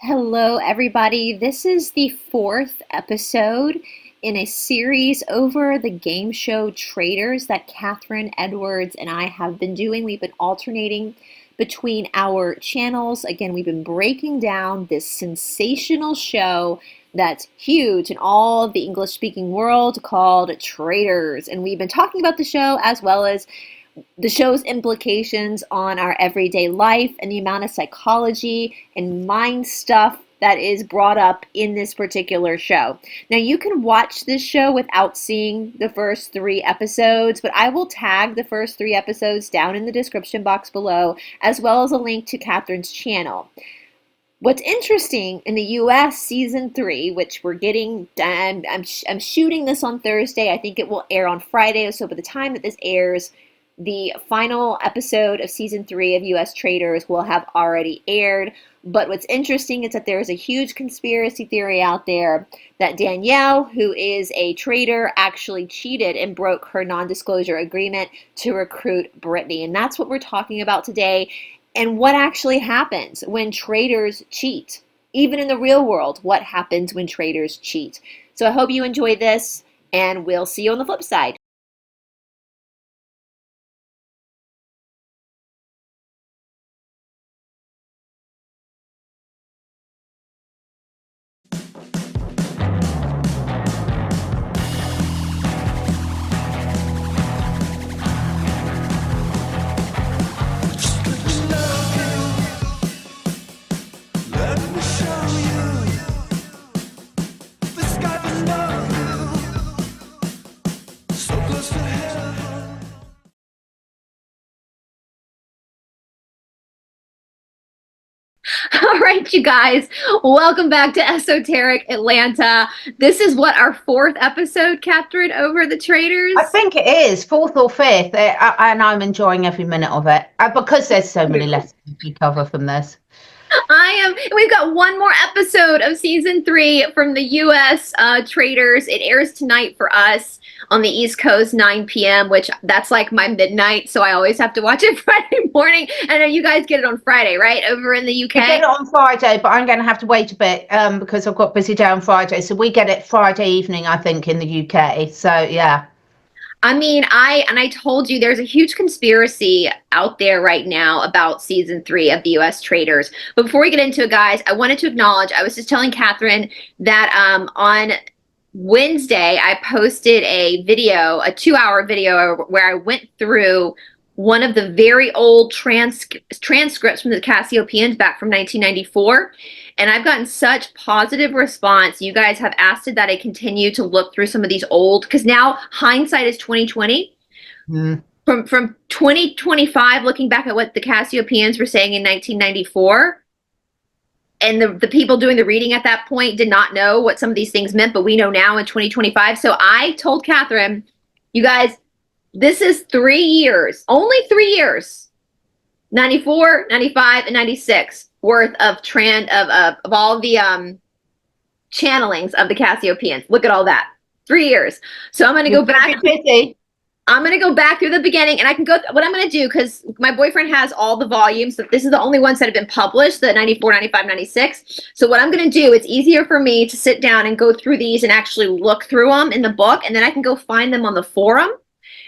Hello, everybody. This is the fourth episode in a series over the game show Traitors that Catherine Edwards and I have been doing. We've been alternating between our channels. Again, we've been breaking down this sensational show that's huge in all of the English-speaking world called Traitors. And we've been talking about the show as well as the show's implications on our everyday life and the amount of psychology and mind stuff that is brought up in this particular show. Now, you can watch this show without seeing the first three episodes, but I will tag the first three episodes down in the description box below, as well as a link to Catherine's channel. What's interesting in the US season 3, which we're getting done, I'm shooting this on Thursday. I think it will air on Friday, so by the time that this airs, the final episode of season 3 of US Traitors will have already aired. But what's interesting is that there is a huge conspiracy theory out there that Danielle, who is a traitor, actually cheated and broke her non-disclosure agreement to recruit Brittany. And that's what we're talking about today, and what actually happens when traitors cheat. Even in the real world, what happens when traitors cheat. So I hope you enjoy this, and we'll see you on the flip side. All right, you guys, welcome back to Esoteric Atlanta. This is what, our fourth episode, Catherine, over the Traitors? I think it is fourth or fifth, and I'm enjoying every minute of it because there's so many lessons we cover from this. We've got one more episode of season 3 from the US Traitors. It airs tonight for us on the East Coast, 9 p.m., which that's like my midnight, so I always have to watch it Friday morning. I know you guys get it on Friday, right? Over in the UK? We get it on Friday, but I'm going to have to wait a bit because I've got a busy day on Friday. So we get it Friday evening, I think, in the UK. So, yeah. I mean, I told you there's a huge conspiracy out there right now about season 3 of the US Traitors. But before we get into it, guys, I wanted to acknowledge, I was just telling Catherine that on Wednesday, I posted a video, a 2-hour video where I went through one of the very old transcripts from the Cassiopeians back from 1994. And I've gotten such positive response. You guys have asked that I continue to look through some of these old, because now hindsight is 2020. From 2025, looking back at what the Cassiopeians were saying in 1994, and the people doing the reading at that point did not know what some of these things meant, but we know now in 2025. So I told Catherine, you guys, this is 3 years, only 3 years, 94, 95, and 96 worth of all the channelings of the Cassiopeians. Look at all that. 3 years. So I'm going to go back. I'm going to go back through the beginning, and I can go, what I'm going to do, because my boyfriend has all the volumes, but this is the only ones that have been published, the 94, 95, 96. So what I'm going to do, it's easier for me to sit down and go through these and actually look through them in the book, and then I can go find them on the forum.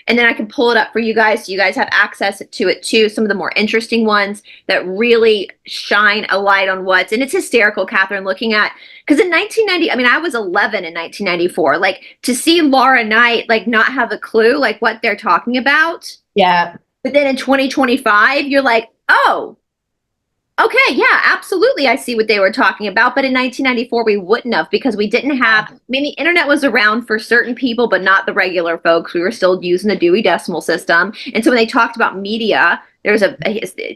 And then I can pull it up for you guys, so you guys have access to it too. Some of the more interesting ones that really shine a light on what's, and it's hysterical, Catherine, looking at, because in 1990, I mean, I was 11 in 1994. Like, to see Laura Knight, like, not have a clue, like, what they're talking about. Yeah. But then in 2025, you're like, oh, okay, yeah, absolutely, I see what they were talking about. But in 1994, we wouldn't have, because we didn't have, I mean, the internet was around for certain people, but not the regular folks. We were still using the Dewey Decimal System. And so when they talked about media,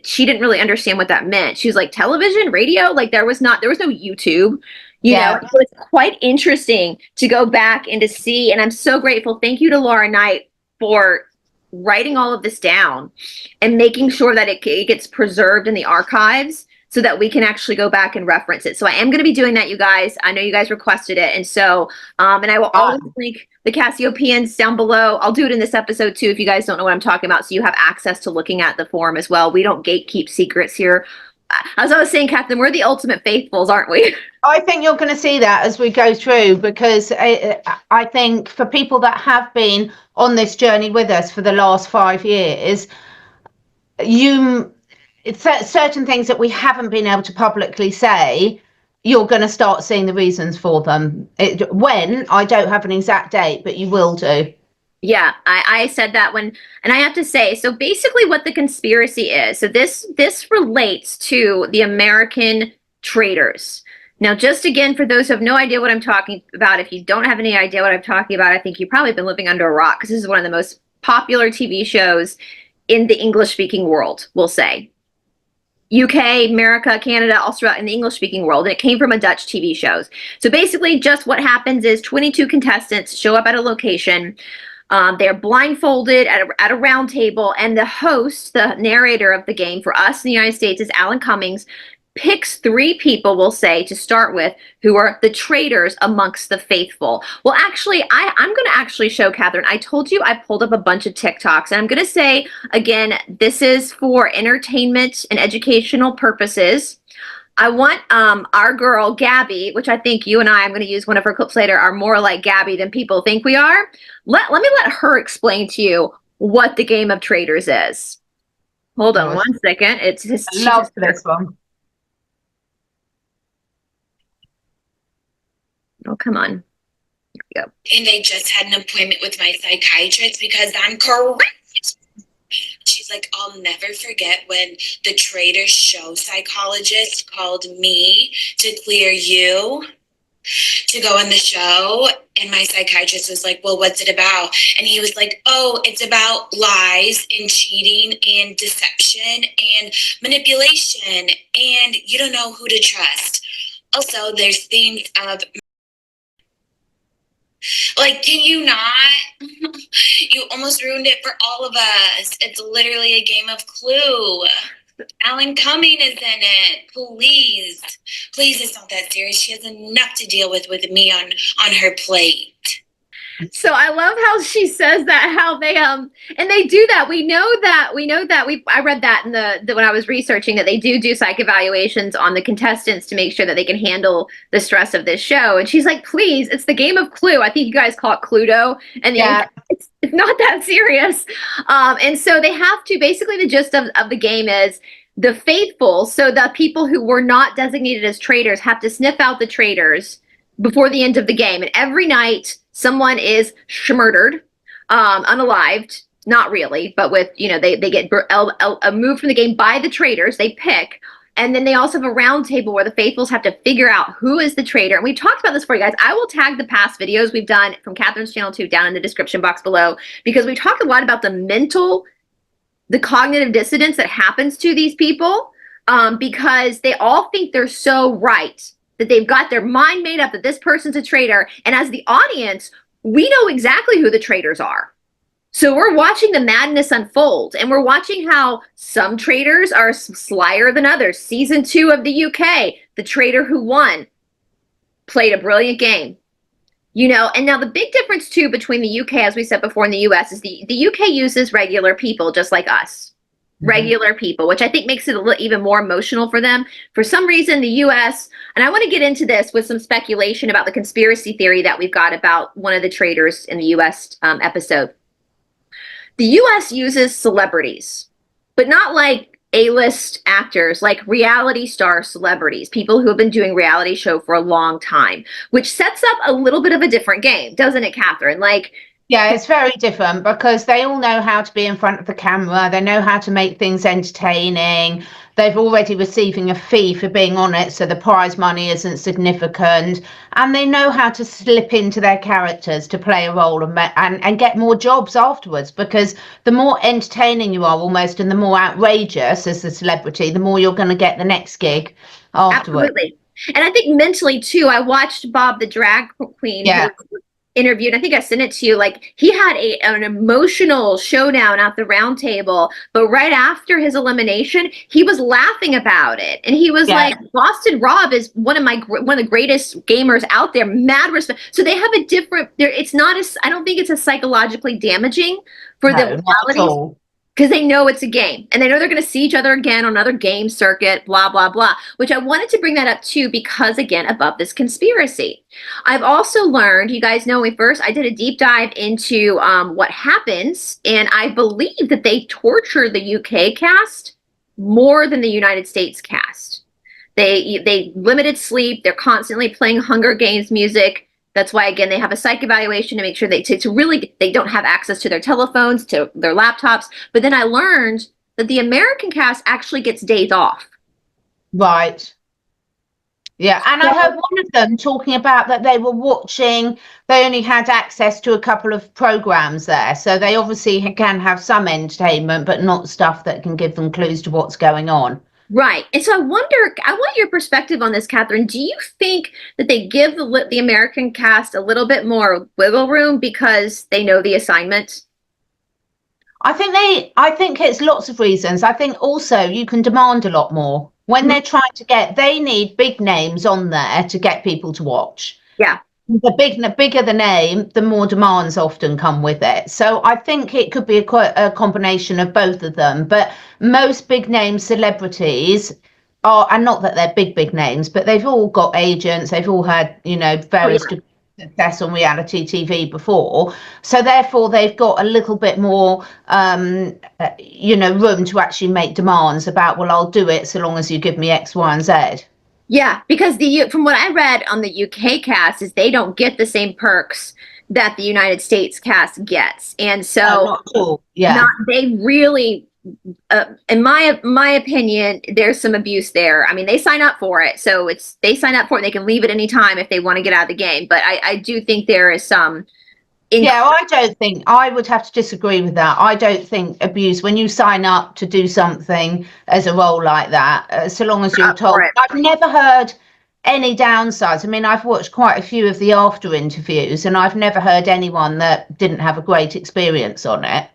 she didn't really understand what that meant. She was like, television, radio? Like, there was no YouTube. You know, so it's quite interesting to go back and to see. And I'm so grateful. Thank you to Laura Knight for writing all of this down and making sure that it gets preserved in the archives so that we can actually go back and reference it. So I am going to be doing that, you guys. I know you guys requested it. And so, and I will always link the Cassiopeians down below. I'll do it in this episode too, if you guys don't know what I'm talking about. So you have access to looking at the forum as well. We don't gatekeep secrets here. As I was saying, Catherine, we're the ultimate faithfuls, aren't we? I think you're going to see that as we go through, because I think for people that have been on this journey with us for the last 5 years, it's certain things that we haven't been able to publicly say, you're going to start seeing the reasons for them. When, I don't have an exact date, but you will do. Yeah, I said that when, and I have to say, so basically what the conspiracy is, so this relates to the American traitors. Now, just again, for those who have no idea what I'm talking about, if you don't have any idea what I'm talking about, I think you've probably been living under a rock, because this is one of the most popular TV shows in the English-speaking world, we'll say. UK, America, Canada, Australia, in the English-speaking world, and it came from a Dutch TV shows. So basically, just what happens is 22 contestants show up at a location. They're blindfolded at a round table, and the host, the narrator of the game for us in the United States, is Alan Cummings, picks 3 people, we'll say, to start with, who are the traitors amongst the faithful. Well, actually, I'm going to actually show Catherine. I told you I pulled up a bunch of TikToks, and I'm going to say, again, this is for entertainment and educational purposes. I want our girl, Gabby, which I think you and I'm going to use one of her clips later, are more like Gabby than people think we are. Let me let her explain to you what the game of traitors is. Hold on 1 second. It's just, I love this one. Oh, come on. Here we go. And I just had an appointment with my psychiatrist because I'm correct. She's like, I'll never forget when the Traitors show psychologist called me to clear you to go on the show. And my psychiatrist was like, well, what's it about? And he was like, oh, it's about lies and cheating and deception and manipulation. And you don't know who to trust. Also, there's themes of, like, can you not? You almost ruined it for all of us. It's literally a game of Clue. Alan Cumming is in it. Please. Please, it's not that serious. She has enough to deal with me on her plate. So I love how she says that, how they and they do that. We know that I read that in the when I was researching that they do psych evaluations on the contestants to make sure that they can handle the stress of this show. And she's like, please, it's the game of Clue. I think you guys call it Cluedo, and yeah, it's not that serious. And so they have to, basically the gist of the game is the faithful, so the people who were not designated as traitors have to sniff out the traitors before the end of the game. And every night someone is murdered, unalived, not really, but with, you know, they get moved from the game by the traitors, they pick. And then they also have a round table where the faithfuls have to figure out who is the traitor. And we've talked about this for you guys. I will tag the past videos we've done from Catherine's channel too down in the description box below, because we talk a lot about the cognitive dissonance that happens to these people, because they all think they're so right, that they've got their mind made up that this person's a traitor. And as the audience, we know exactly who the traitors are. So we're watching the madness unfold, and we're watching how some traitors are slyer than others. Season 2 of the UK, the traitor who won played a brilliant game. You know, and now the big difference too between the UK, as we said before, and the US is the UK uses regular people just like us. Regular people, which I think makes it a little even more emotional for them. For some reason, the US, and I want to get into this with some speculation about the conspiracy theory that we've got about one of the traitors in the US episode. The US uses celebrities, but not like A-list actors, like reality star celebrities, people who have been doing reality show for a long time, which sets up a little bit of a different game, doesn't it, Catherine? Like, yeah, it's very different because they all know how to be in front of the camera. They know how to make things entertaining. They've already receiving a fee for being on it, so the prize money isn't significant. And they know how to slip into their characters to play a role and get more jobs afterwards, because the more entertaining you are almost, and the more outrageous as a celebrity, the more you're going to get the next gig afterwards. Absolutely. And I think mentally too, I watched Bob the Drag Queen. Yeah. Interviewed, I think I sent it to you, like he had an emotional showdown at the round table, but right after his elimination he was laughing about it, and he was like, Boston Rob is one of the greatest gamers out there, mad respect. So they have a different, it's not as, I don't think it's as psychologically damaging for the realities because they know it's a game and they know they're going to see each other again on another game circuit, blah, blah, blah, which I wanted to bring that up too, because again, above this conspiracy. I've also learned, you guys know me first, I did a deep dive into what happens, and I believe that they torture the UK cast more than the United States cast. They limited sleep, they're constantly playing Hunger Games music. That's why, again, they have a psych evaluation to make sure they don't have access to their telephones, to their laptops. But then I learned that the American cast actually gets days off. Right. Yeah, and I heard one of them talking about that they only had access to a couple of programs there. So they obviously can have some entertainment, but not stuff that can give them clues to what's going on. Right. And so I want your perspective on this, Catherine. Do you think that they give the American cast a little bit more wiggle room because they know the assignment? I think it's lots of reasons. I think also you can demand a lot more when they're trying they need big names on there to get people to watch. Yeah. The bigger the name, the more demands often come with it. So I think it could be a combination of both of them. But most big name celebrities are, and not that they're big names, but they've all got agents. They've all had, various success on reality TV before. So therefore, they've got a little bit more, room to actually make demands about, well, I'll do it so long as you give me X, Y, and Z. Yeah, because from what I read on the UK cast is they don't get the same perks that the United States cast gets, and so not at all. Yeah, they really, in my opinion, there's some abuse there. I mean, they sign up for it, so they sign up for it. And they can leave at any time if they want to get out of the game. But I do think there is some. I would have to disagree with that. I don't think abuse, when you sign up to do something as a role like that, so long as you're told. I've never heard any downsides. I mean, I've watched quite a few of the after interviews, and I've never heard anyone that didn't have a great experience on it.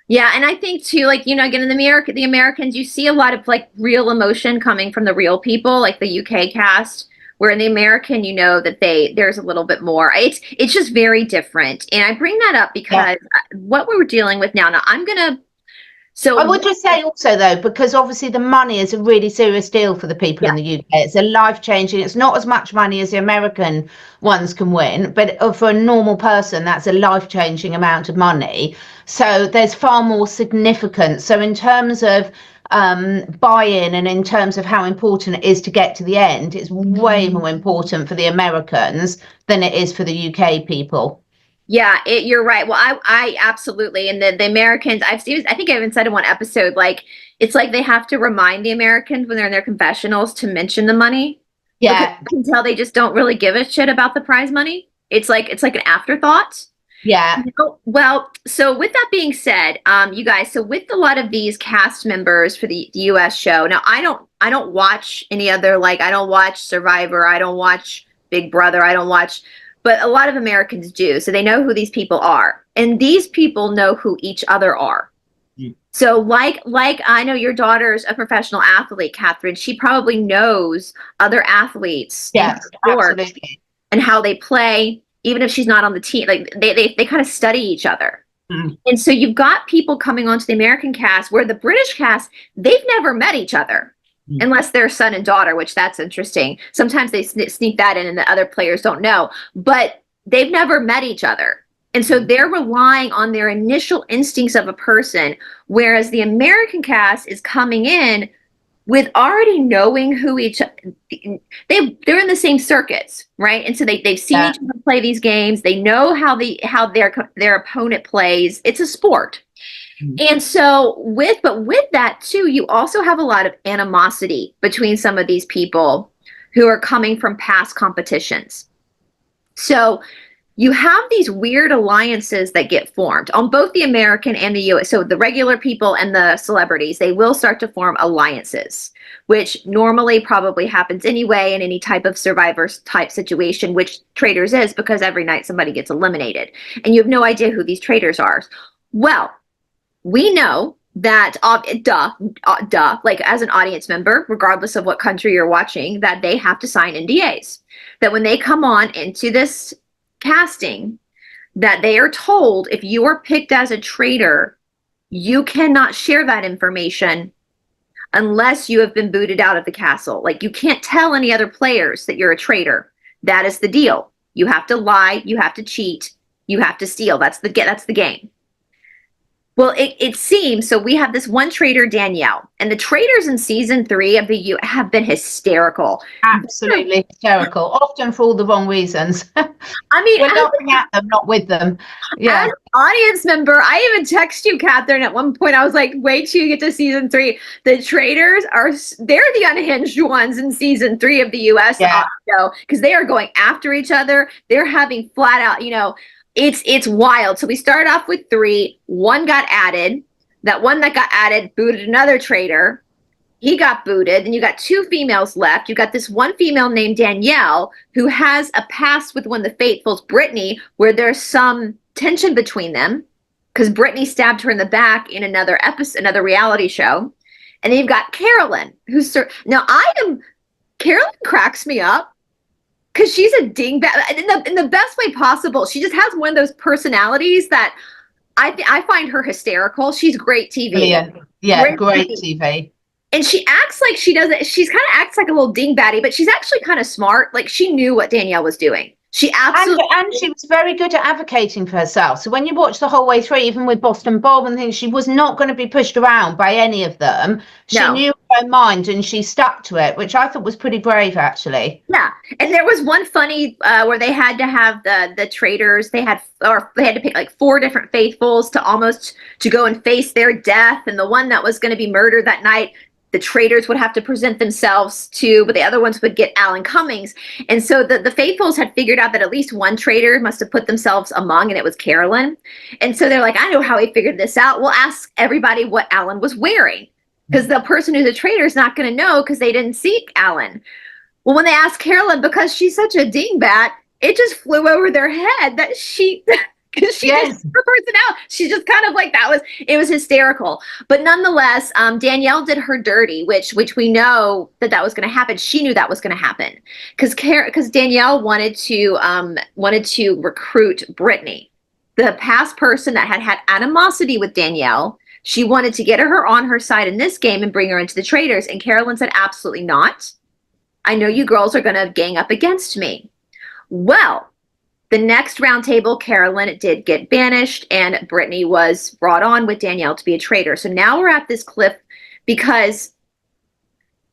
Yeah, and I think too, again, in the Americans, you see a lot of real emotion coming from the real people, like the UK cast. Where in the American, that there's a little bit more. It's just very different. And I bring that up because what we're dealing with now I would just say also, though, because obviously the money is a really serious deal for the people in the UK. It's a life-changing, it's not as much money as the American ones can win, but for a normal person, that's a life-changing amount of money. So there's far more significance. So in terms of buy-in and in terms of how important it is to get to the end, it's way more important for the Americans than it is for the UK people. Yeah, you're right. Well, I absolutely, and the Americans, I think I even said in one episode, it's like they have to remind the Americans when they're in their confessionals to mention the money. Yeah, I can tell they just don't really give a shit about the prize money. It's like an afterthought. Yeah. Well, so with that being said, you guys, so with a lot of these cast members for the US show, now I don't watch any other, I don't watch Survivor, I don't watch Big Brother, but a lot of Americans do. So they know who these people are. And these people know who each other are. Mm. So like I know your daughter's a professional athlete, Catherine, she probably knows other athletes. Yes, absolutely. And how they play. Even if she's not on the team, they kind of study each other. Mm. And so you've got people coming onto the American cast where the British cast, they've never met each other unless they're son and daughter, which that's interesting. Sometimes they sneak that in and the other players don't know, but they've never met each other. And so they're relying on their initial instincts of a person, whereas the American cast is coming in with already knowing who they're in the same circuits, right? And so they've seen each other play these games. They know how their opponent plays. It's a sport. Mm-hmm. And so with that too, you also have a lot of animosity between some of these people who are coming from past competitions. So you have these weird alliances that get formed on both the American and the US. So the regular people and the celebrities, they will start to form alliances, which normally probably happens anyway in any type of Survivor type situation, which Traitors is, because every night somebody gets eliminated and you have no idea who these traitors are. Well, we know that, as an audience member, regardless of what country you're watching, that they have to sign NDAs, that when they come on into this casting, that they are told, if you are picked as a traitor, You cannot share that information unless you have been booted out of the castle. Like, you can't tell any other players that you're a traitor. That is the deal. You have to lie, you have to cheat, you have to steal. That's the game. Well, it seems so. We have this one traitor, Danielle, and the traitors in season 3 of the U have been hysterical. Absolutely hysterical, often for all the wrong reasons. I mean, we're laughing at them, not with them. Yeah. As an audience member, I even text you, Catherine. At one point, I was like, "Wait till you get to season 3. The traitors they're the unhinged ones in season 3 of the U.S. show, because they are going after each other. They're having flat out, it's wild." So we started off with 3. One got added. That one that got added booted another traitor. He got booted. And you got 2 females left. You got this one female named Danielle who has a past with one of the Faithfuls, Brittany, where there's some tension between them because Brittany stabbed her in the back in another episode, another reality show. And then you've got Carolyn, who's Carolyn cracks me up because she's a dingbat in the best way possible. She just has one of those personalities that I find her hysterical. She's great TV. Yeah, great TV. And she acts like she doesn't. She's kind of acts like a little dingbatty, but she's actually kind of smart. Like, she knew what Danielle was doing. She absolutely and she was very good at advocating for herself. So when you watch the whole way through, even with Boston Bob and things, she was not going to be pushed around by any of them. She knew her mind and she stuck to it, which I thought was pretty brave, actually. Yeah, and there was one funny where they had to have the traitors. They had to pick like 4 different faithfuls to go and face their death, and the one that was going to be murdered that night, the traitors would have to present themselves to, but the other ones would get Alan Cummings. And so the Faithfuls had figured out that at least one traitor must have put themselves among, and it was Carolyn. And so they're like, I know how he figured this out. We'll ask everybody what Alan was wearing, because the person who's a traitor is not going to know because they didn't see Alan. Well, when they asked Carolyn, because she's such a dingbat, it just flew over their head that because she just her personality, she's just kind of like it was hysterical. But nonetheless, Danielle did her dirty, which we know that was going to happen. She knew that was going to happen because Danielle wanted to recruit Brittany, the past person that had animosity with Danielle. She wanted to get her on her side in this game and bring her into the traitors. And Carolyn said, absolutely not. I know you girls are going to gang up against me. Well, the next roundtable, Carolyn did get banished, and Brittany was brought on with Danielle to be a traitor. So now we're at this cliff because,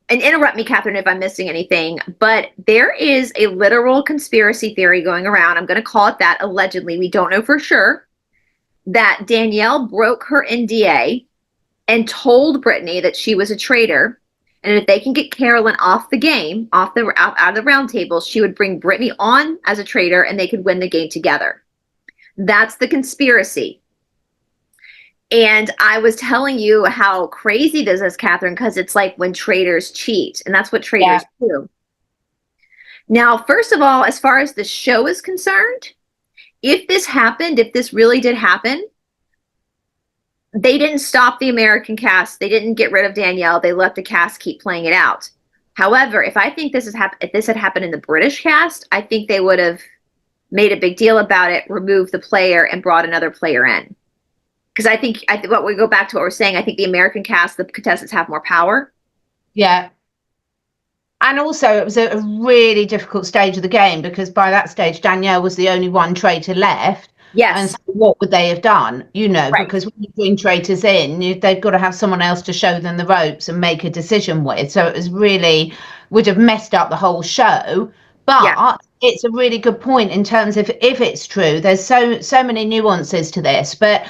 and interrupt me, Catherine, if I'm missing anything, but there is a literal conspiracy theory going around. I'm going to call it that. Allegedly, we don't know for sure, that Danielle broke her NDA and told Brittany that she was a traitor. And if they can get Carolyn off the game, out of the round table, she would bring Brittany on as a traitor and they could win the game together. That's the conspiracy. And I was telling you how crazy this is, Catherine, because it's like when traitors cheat, and that's what traitors do. Now, first of all, as far as the show is concerned, if this really did happen, they didn't stop the American cast. They didn't get rid of Danielle. They let the cast keep playing it out. However, if this had happened in the British cast, I think they would have made a big deal about it, removed the player, and brought another player in. Because I think what we go back to what we're saying, I think the American cast, the contestants have more power. Yeah. And also, it was a really difficult stage of the game because by that stage, Danielle was the only one traitor left. Yes. And so what would they have done? Because when you bring traitors in, they've got to have someone else to show them the ropes and make a decision with. So it was would have messed up the whole show. But it's a really good point in terms of if it's true. There's so many nuances to this, but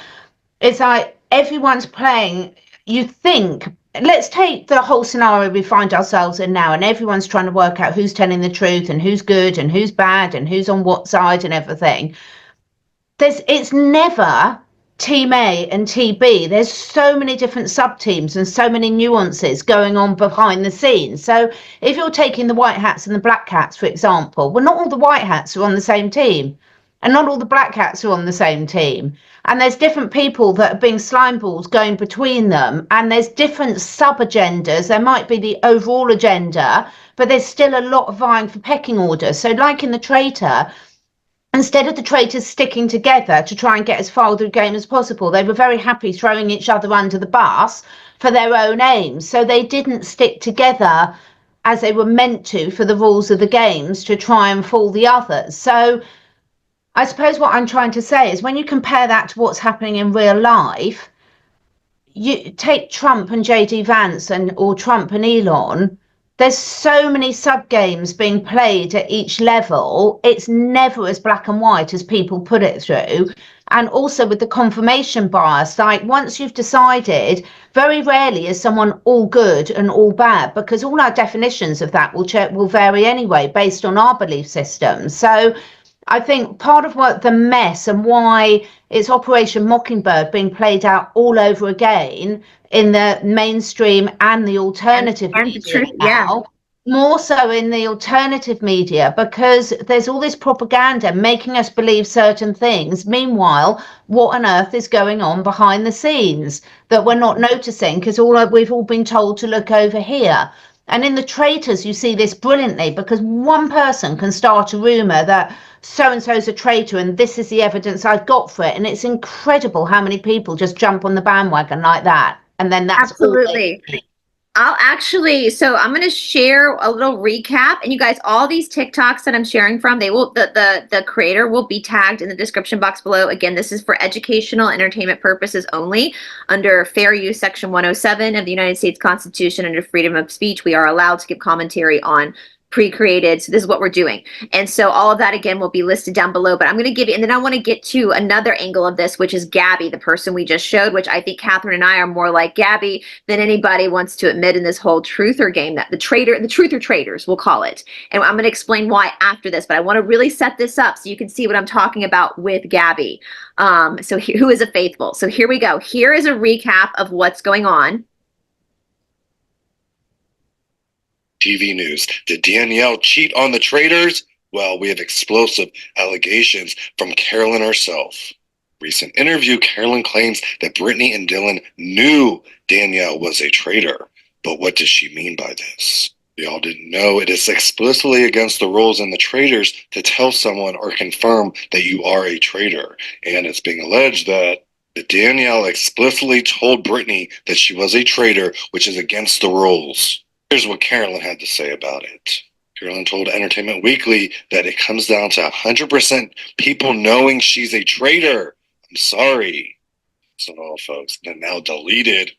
it's like everyone's playing. You think, let's take the whole scenario we find ourselves in now, and everyone's trying to work out who's telling the truth and who's good and who's bad and who's on what side and everything. It's never Team A and Team B. There's so many different sub-teams and so many nuances going on behind the scenes. So if you're taking the white hats and the black hats, for example, well, not all the white hats are on the same team and not all the black hats are on the same team. And there's different people that are being slime balls going between them. And there's different sub-agendas. There might be the overall agenda, but there's still a lot of vying for pecking order. So like in the Traitor, instead of the traitors sticking together to try and get as far through the game as possible, they were very happy throwing each other under the bus for their own aims. So they didn't stick together as they were meant to for the rules of the games to try and fool the others. So I suppose what I'm trying to say is when you compare that to what's happening in real life, you take Trump and JD Vance or Trump and Elon, there's so many sub games being played at each level. It's never as black and white as people put it through. And also with the confirmation bias, like once you've decided, very rarely is someone all good and all bad, because all our definitions of that will vary anyway based on our belief systems. So I think part of what the mess and why it's Operation Mockingbird being played out all over again in the mainstream and the alternative media now, more so in the alternative media, because there's all this propaganda making us believe certain things. Meanwhile, what on earth is going on behind the scenes that we're not noticing because we've all been told to look over here. And in the Traitors, you see this brilliantly, because one person can start a rumor that so-and-so's a traitor and this is the evidence I've got for it. And it's incredible how many people just jump on the bandwagon like that. And then that's absolutely. So I'm going to share a little recap, and you guys, all these TikToks that I'm sharing from, the creator will be tagged in the description box below. Again, this is for educational entertainment purposes only. Under fair use section 107 of the United States Constitution, under freedom of speech, we are allowed to give commentary on pre-created. So this is what we're doing. And so all of that again will be listed down below, but I'm going to give you, and then I want to get to another angle of this, which is Gabby, the person we just showed, which I think Catherine and I are more like Gabby than anybody wants to admit in this whole truther game, that the truther traders, we'll call it. And I'm going to explain why after this, but I want to really set this up so you can see what I'm talking about with Gabby. Who is a faithful. So here we go. Here is a recap of what's going on. TV news. Did Danielle cheat on the Traitors? Well, we have explosive allegations from Carolyn herself. Recent interview, Carolyn claims that Brittany and Dylan knew Danielle was a traitor. But what does she mean by this? Y'all didn't know it is explicitly against the rules in the Traitors to tell someone or confirm that you are a traitor. And it's being alleged that Danielle explicitly told Brittany that she was a traitor, which is against the rules. Here's what Carolyn had to say about it. Carolyn told Entertainment Weekly that it comes down to 100% people knowing she's a traitor. I'm sorry. So all folks, the now deleted,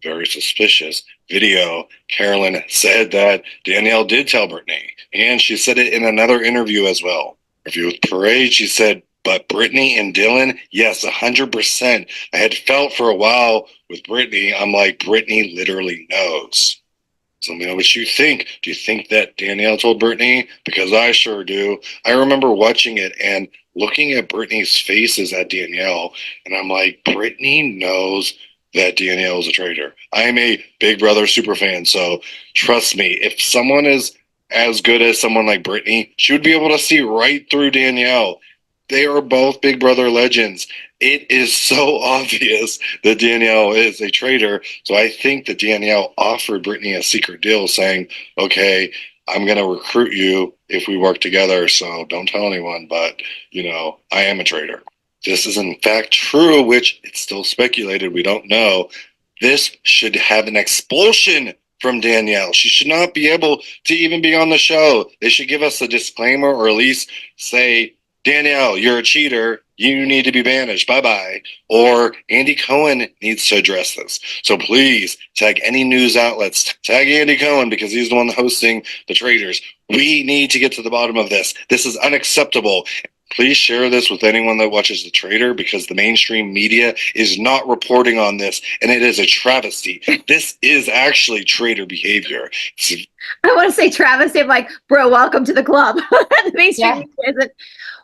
very suspicious video, Carolyn said that Danielle did tell Brittany, and she said it in another interview as well. Interview with Parade, she said, but Brittany and Dylan, yes, 100%. I had felt for a while with Brittany, I'm like, Brittany literally knows. So let me know what you think. Do you think that Danielle told Brittany? Because I sure do. I remember watching it and looking at Brittany's faces at Danielle, and I'm like, Brittany knows that Danielle is a traitor. I am a Big Brother super fan, so trust me, if someone is as good as someone like Brittany, she would be able to see right through Danielle. They are both Big Brother legends. It is so obvious that Danielle is a traitor. So I think that Danielle offered Brittany a secret deal saying, okay, I'm going to recruit you if we work together. So don't tell anyone, but, I am a traitor. This is in fact true, which it's still speculated. We don't know. This should have an expulsion from Danielle. She should not be able to even be on the show. They should give us a disclaimer, or at least say, Danielle, you're a cheater. You need to be banished. Bye-bye. Or Andy Cohen needs to address this. So please tag any news outlets. Tag Andy Cohen because he's the one hosting the Traitors. We need to get to the bottom of this. This is unacceptable. Please share this with anyone that watches The Traitor because the mainstream media is not reporting on this, and it is a travesty. This is actually traitor behavior. I want to say travesty. I'm like, bro, welcome to the club. The mainstream media isn't.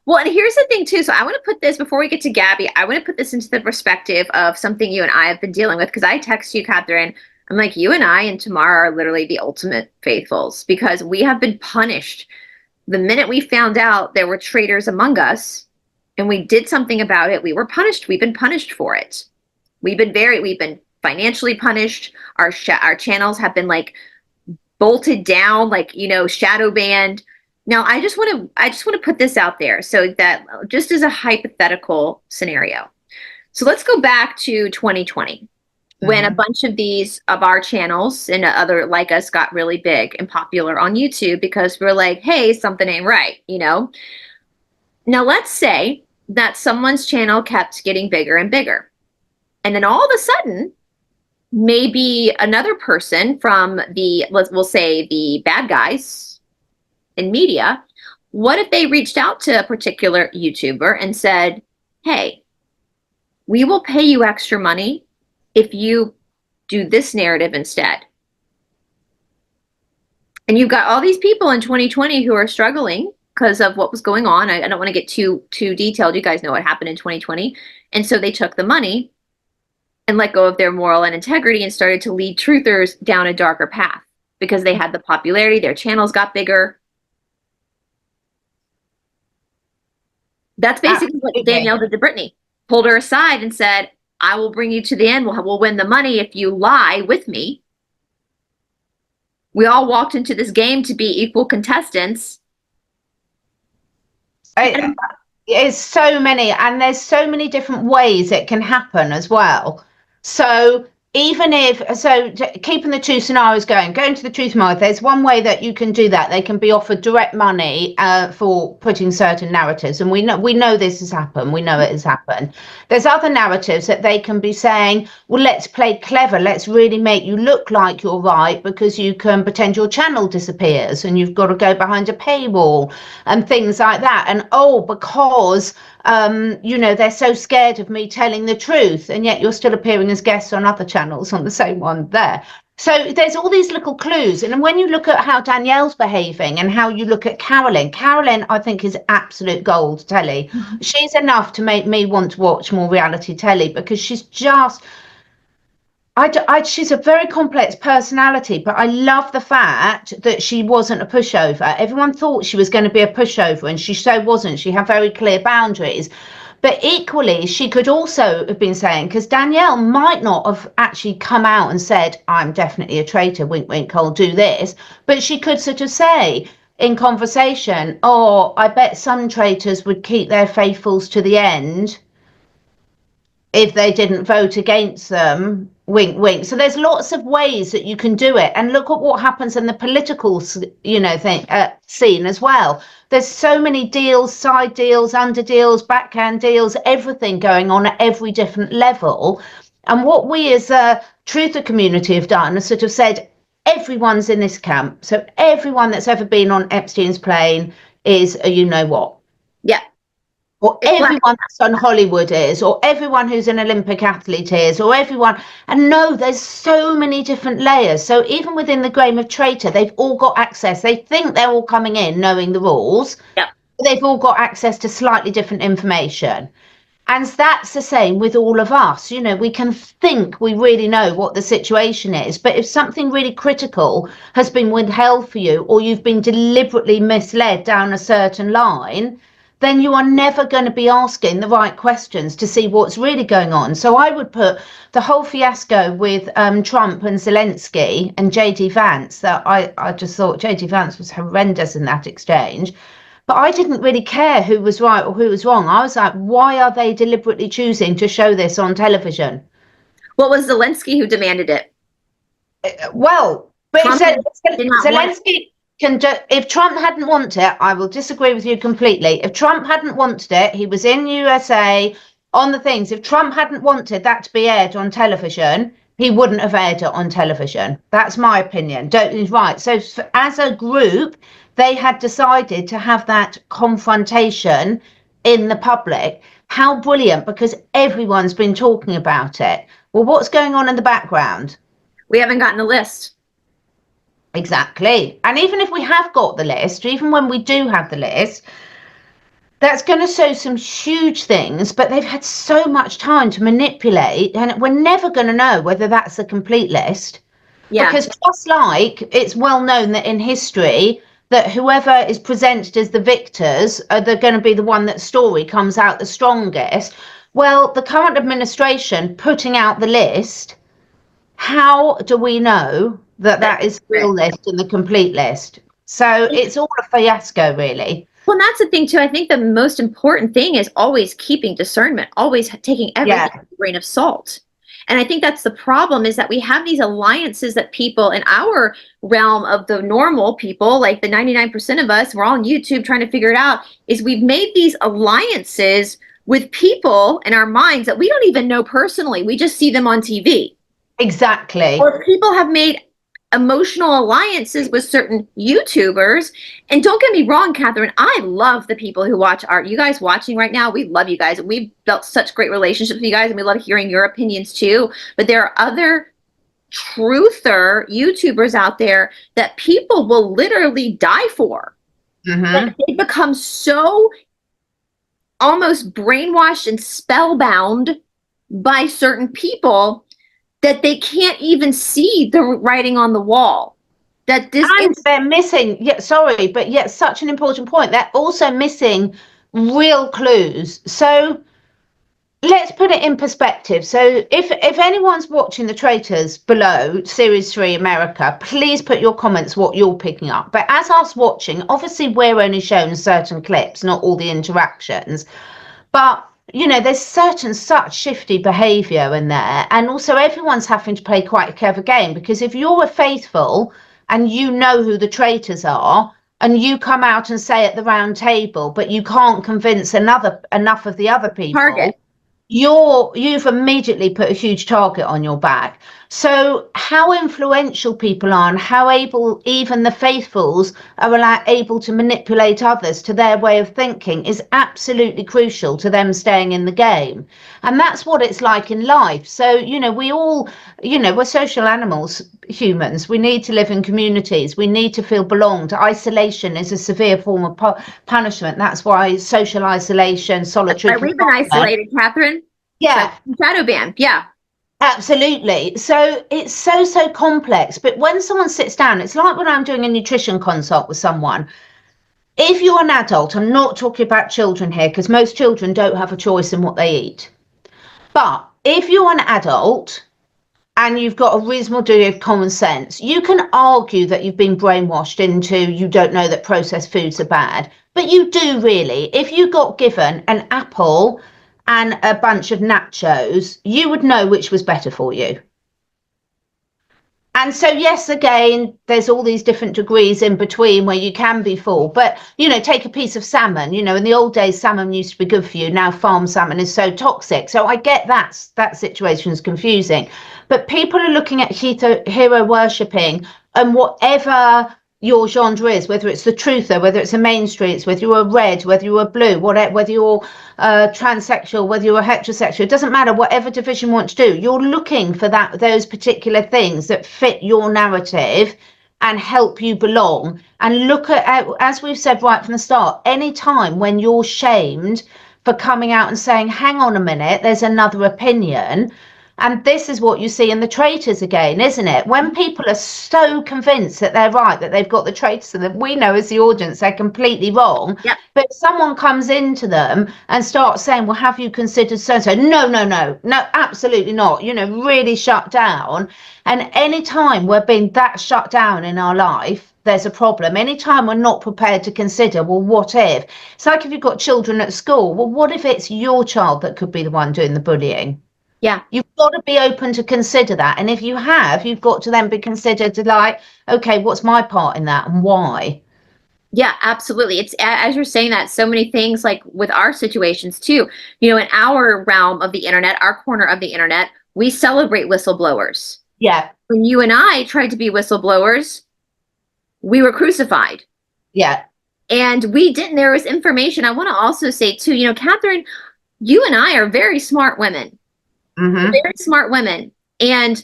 Well, and here's the thing, too. So I want to put this, before we get to Gabby, I want to put this into the perspective of something you and I have been dealing with, because I text you, Catherine. I'm like, you and I and Tamara are literally the ultimate faithfuls, because we have been punished. The minute we found out there were traitors among us and we did something about it, we were punished. We've been punished for it. We've been financially punished. Our channels have been like bolted down, like, shadow banned. Now, I just want to put this out there so that just as a hypothetical scenario. So let's go back to 2020 when a bunch of these of our channels and other like us got really big and popular on YouTube because we're like, hey, something ain't right, you know? Now, let's say that someone's channel kept getting bigger and bigger. And then all of a sudden, maybe another person from we'll say the bad guys in media, what if they reached out to a particular YouTuber and said, hey, we will pay you extra money if you do this narrative instead. And you've got all these people in 2020 who are struggling because of what was going on. I don't want to get too detailed. You guys know what happened in 2020. And so they took the money and let go of their moral and integrity and started to lead truthers down a darker path because they had the popularity, their channels got bigger. That's basically what Danielle did to Brittany. Pulled her aside and said, I will bring you to the end. We'll win the money if you lie with me. We all walked into this game to be equal contestants. It's so many, and there's so many different ways it can happen as well. So even if, keeping the two scenarios going to the truth scenario, there's one way that you can do that. They can be offered direct money for putting certain narratives, and we know this has happened. We know it has happened. There's other narratives that they can be saying, well, let's play clever. Let's really make you look like you're right because you can pretend your channel disappears and you've got to go behind a paywall and things like that. And because you know, they're so scared of me telling the truth, and yet you're still appearing as guests on other channels on the same one there. So there's all these little clues. And when you look at how Danielle's behaving and how you look at Carolyn, I think is absolute gold telly. She's enough to make me want to watch more reality telly because she's just, she's a very complex personality, but I love the fact that she wasn't a pushover. Everyone thought she was going to be a pushover, and she so wasn't. She had very clear boundaries. But equally, she could also have been saying, because Danielle might not have actually come out and said, I'm definitely a traitor, wink, wink, I'll do this. But she could sort of say in conversation, oh, I bet some traitors would keep their faithfuls to the end if they didn't vote against them, wink, wink. So there's lots of ways that you can do it. And look at what happens in the political, you know, scene as well. There's so many deals, side deals, under deals, backhand deals, everything going on at every different level. And what we as a truther community have done is sort of said, everyone's in this camp. So everyone that's ever been on Epstein's plane is a you know what. Yeah. Or everyone that's on Hollywood is, or everyone who's an Olympic athlete is, or everyone. And no, there's so many different layers. So even within the game of traitor, they've all got access. They think they're all coming in knowing the rules. Yeah. They've all got access to slightly different information. And that's the same with all of us. You know, we can think we really know what the situation is, but if something really critical has been withheld for you, or you've been deliberately misled down a certain line, then you are never going to be asking the right questions to see what's really going on. So I would put the whole fiasco with Trump and Zelensky and JD Vance, that I just thought JD Vance was horrendous in that exchange. But I didn't really care who was right or who was wrong. I was like, why are they deliberately choosing to show this on television? Well, was Zelensky who demanded it? Well, but Zelensky if Trump hadn't wanted it, I will disagree with you completely. If Trump hadn't wanted it, he was in USA on the things. If Trump hadn't wanted that to be aired on television, he wouldn't have aired it on television. That's my opinion. Right. So as a group, they had decided to have that confrontation in the public. How brilliant, because everyone's been talking about it. Well, what's going on in the background? We haven't gotten a list. Exactly. And even if we have got the list, even when we do have the list, that's going to show some huge things, but they've had so much time to manipulate, and we're never going to know whether that's a complete list. Yeah. Because just like it's well known that in history, that whoever is presented as the victors are going to be the one that story comes out the strongest. Well, the current administration putting out the list, how do we know that that is the real list and the complete list? So it's all a fiasco, really. Well, and that's the thing too. I think the most important thing is always keeping discernment, always taking everything with a grain of salt. And I think that's the problem, is that we have these alliances that people in our realm of the normal people, like the 99% of us, we're all on YouTube trying to figure it out, is we've made these alliances with people in our minds that we don't even know personally. We just see them on TV. Exactly. Or people have made emotional alliances with certain YouTubers. And don't get me wrong, Catherine, I love the people who watch you guys watching right now. We love you guys. We've built such great relationships with you guys, and we love hearing your opinions too. But there are other truther YouTubers out there that people will literally die for. Like, they become so almost brainwashed and spellbound by certain people that they can't even see the writing on the wall. That this and they're missing, but yet such an important point. They're also missing real clues. So let's put it in perspective. So if anyone's watching the Traitors below, Series 3 America, please put your comments what you're picking up. But as us watching, obviously we're only shown certain clips, not all the interactions. But you know, there's such shifty behaviour in there, and also everyone's having to play quite a clever game, because if you're a faithful and you know who the traitors are, and you come out and say at the round table, but you can't convince enough of the other people, target. You've immediately put a huge target on your back. So how influential people are, and how able even the faithfuls are able to manipulate others to their way of thinking, is absolutely crucial to them staying in the game. And that's what it's like in life. So, you know, we all, you know, we're social animals, humans. We need to live in communities. We need to feel belonged. Isolation is a severe form of punishment. That's why social isolation, solitary We've been isolated, Catherine. Yeah. Shadow ban. Yeah. Absolutely. So it's so complex. But when someone sits down, it's like when I'm doing a nutrition consult with someone. If you're an adult, I'm not talking about children here, because most children don't have a choice in what they eat. But if you're an adult and you've got a reasonable degree of common sense, you can argue that you've been brainwashed into, you don't know that processed foods are bad. But you do really. If you got given an apple and a bunch of nachos, you would know which was better for you. And so, yes, again, there's all these different degrees in between where you can be full. But, you know, take a piece of salmon. You know, in the old days, salmon used to be good for you. Now farm salmon is so toxic. So I get that situation is confusing. But people are looking at hero worshipping, and whatever your genre is, whether it's the truther, whether it's a main streets, whether you're a red, whether you're a blue, whether you're transsexual, whether you're a heterosexual, it doesn't matter, whatever division you want to do, you're looking for those particular things that fit your narrative and help you belong. And look at, as we've said right from the start, any time when you're shamed for coming out and saying, hang on a minute, there's another opinion. And this is what you see in the traitors again, isn't it? When people are so convinced that they're right, that they've got the traitors, and that we know as the audience they're completely wrong. Yep. But if someone comes into them and starts saying, well, have you considered so-and-so? No, absolutely not. You know, really shut down. And any time we're being that shut down in our life, there's a problem. Anytime we're not prepared to consider, well, what if? It's like if you've got children at school, well, what if it's your child that could be the one doing the bullying? Yeah. You've got to be open to consider that. And if you have, you've got to then be considered to, like, okay, what's my part in that and why? Yeah, absolutely. It's, as you're saying that, so many things, like with our situations too, you know, in our realm of the internet, our corner of the internet, we celebrate whistleblowers. Yeah. When you and I tried to be whistleblowers, we were crucified. Yeah. And we didn't, there was information. I want to also say too, you know, Catherine, you and I are very smart women. Mm-hmm. Very smart women. And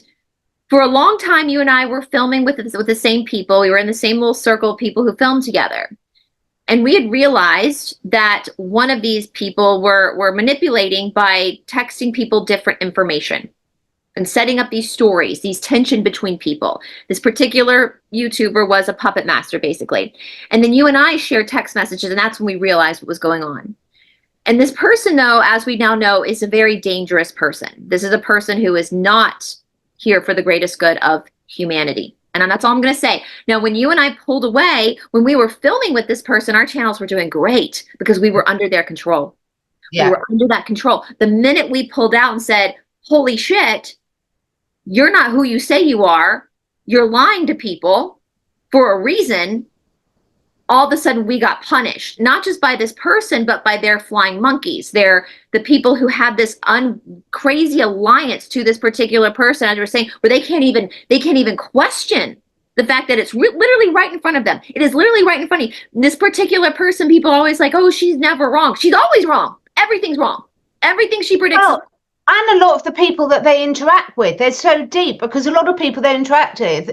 for a long time, you and I were filming with the same people. We were in the same little circle of people who filmed together. And we had realized that one of these people were manipulating by texting people different information and setting up these stories, these tension between people. This particular YouTuber was a puppet master, basically. And then you and I shared text messages, and that's when we realized what was going on. And this person, though, as we now know, is a very dangerous person. This is a person who is not here for the greatest good of humanity. And that's all I'm going to say. Now, when you and I pulled away, when we were filming with this person, our channels were doing great because we were under their control. Yeah. We were under that control. The minute we pulled out and said, holy shit, you're not who you say you are, you're lying to people for a reason, all of a sudden we got punished, not just by this person, but by their flying monkeys. They're the people who have this crazy alliance to this particular person, as we're saying, where they can't even question the fact that it's literally right in front of them. It is literally right in front of you. This particular person, people are always like, oh, she's never wrong. She's always wrong. Everything's wrong. Everything she predicts. Well, and a lot of the people that they interact with, they're so deep, because a lot of people they interact with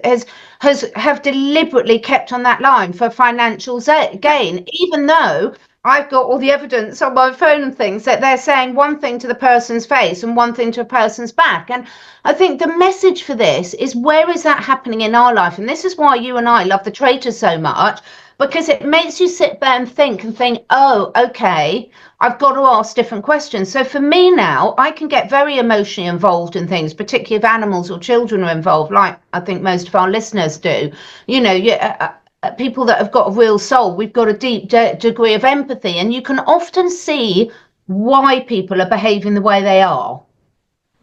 have deliberately kept on that line for financial gain, even though I've got all the evidence on my phone and things that they're saying one thing to the person's face and one thing to a person's back. And I think the message for this is, where is that happening in our life? And this is why you and I love the Traitors so much, because it makes you sit there and think, oh, okay, I've got to ask different questions. So for me now, I can get very emotionally involved in things, particularly if animals or children are involved, like I think most of our listeners do. You know, people that have got a real soul, we've got a deep degree of empathy, and you can often see why people are behaving the way they are.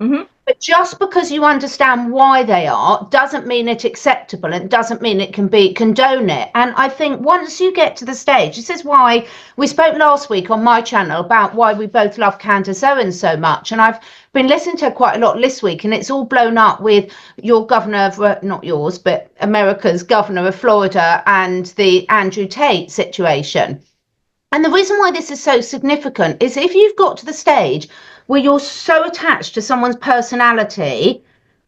Mm-hmm. But just because you understand why they are doesn't mean it's acceptable, and doesn't mean it can condone it. And I think once you get to the stage, this is why we spoke last week on my channel about why we both love Candace Owens so much. And I've been listening to her quite a lot this week, and it's all blown up with your governor of, not yours, but America's governor of Florida, and the Andrew Tate situation. And the reason why this is so significant is if you've got to the stage where you're so attached to someone's personality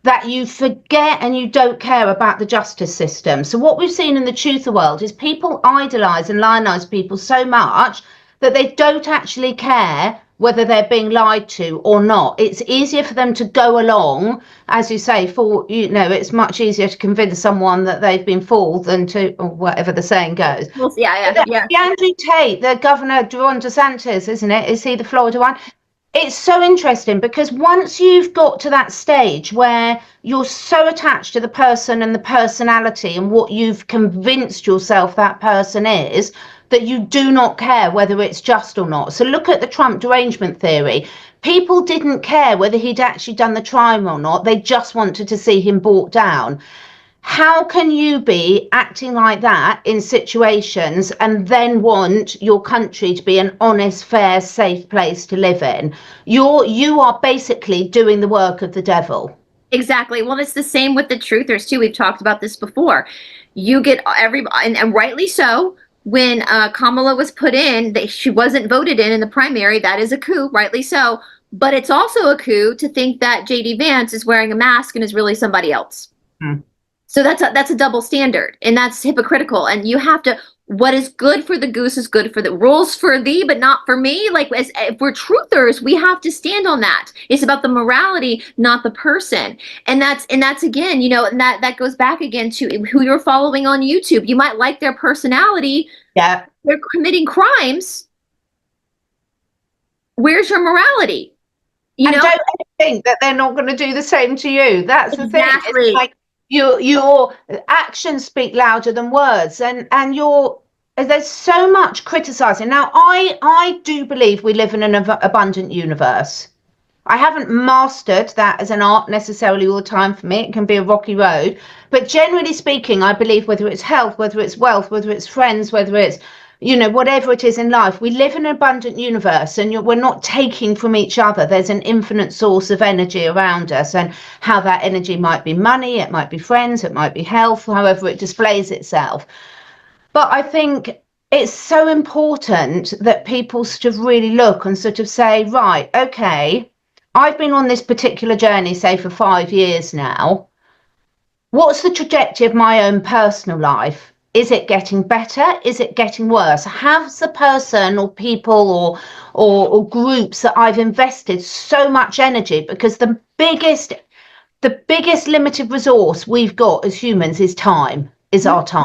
that you forget and you don't care about the justice system. So what we've seen in the truther world is people idolize and lionize people so much that they don't actually care whether they're being lied to or not. It's easier for them to go along, as you say, it's much easier to convince someone that they've been fooled than to, or whatever the saying goes. Well, yeah. The Andrew Tate, the governor, Ron DeSantis, isn't it? Is he the Florida one? It's so interesting, because once you've got to that stage where you're so attached to the person and the personality and what you've convinced yourself that person is, that you do not care whether it's just or not. So look at the Trump derangement theory. People didn't care whether he'd actually done the crime or not. They just wanted to see him brought down. How can you be acting like that in situations and then want your country to be an honest, fair, safe place to live in? You are basically doing the work of the devil. Exactly. Well, it's the same with the truthers too. We've talked about this before. You get everybody, and rightly so. When Kamala was put in, she wasn't voted in the primary. That is a coup, rightly so. But it's also a coup to think that J.D. Vance is wearing a mask and is really somebody else. Hmm. So that's a double standard, and that's hypocritical. And you have to, what is good for the goose is good for the rules for thee, but not for me. Like, if we're truthers, we have to stand on that. It's about the morality, not the person. And that's again, and that goes back again to who you're following on YouTube. You might like their personality. Yeah. They're committing crimes. Where's your morality? Don't think that they're not going to do the same to you. That's exactly the thing. It's like, your actions speak louder than words, and there's so much criticizing. Now, I do believe we live in an abundant universe. I haven't mastered that as an art necessarily all the time. For me, it can be a rocky road, but generally speaking, I believe whether it's health, whether it's wealth, whether it's friends, whether it's whatever it is in life, we live in an abundant universe, and we're not taking from each other. There's an infinite source of energy around us, and how that energy might be money, it might be friends, it might be health, however it displays itself. But I think it's so important that people sort of really look and sort of say, right, okay, I've been on this particular journey, say, for 5 years now. What's the trajectory of my own personal life? Is it getting better? Is it getting worse? Has the person or people or groups that I've invested so much energy? Because the biggest limited resource we've got as humans is time, our time.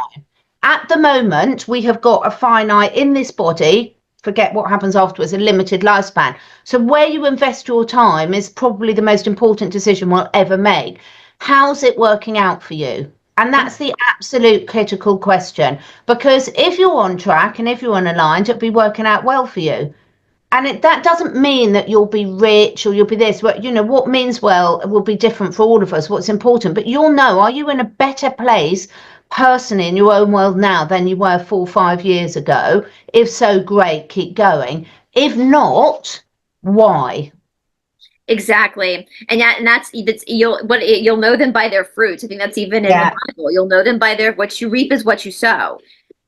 At the moment, we have got a finite in this body, forget what happens afterwards, a limited lifespan. So where you invest your time is probably the most important decision we'll ever make. How's it working out for you? And that's the absolute critical question, because if you're on track and if you're aligned, it'll be working out well for you. And that doesn't mean that you'll be rich or you'll be this. But, you know, what means well will be different for all of us, what's important. But you'll know, are you in a better place personally in your own world now than you were 4 or 5 years ago? If so, great, keep going. If not, why? Exactly. And that's you'll know them by their fruits. I think that's even in the Bible. You'll know them by what you reap is what you sow.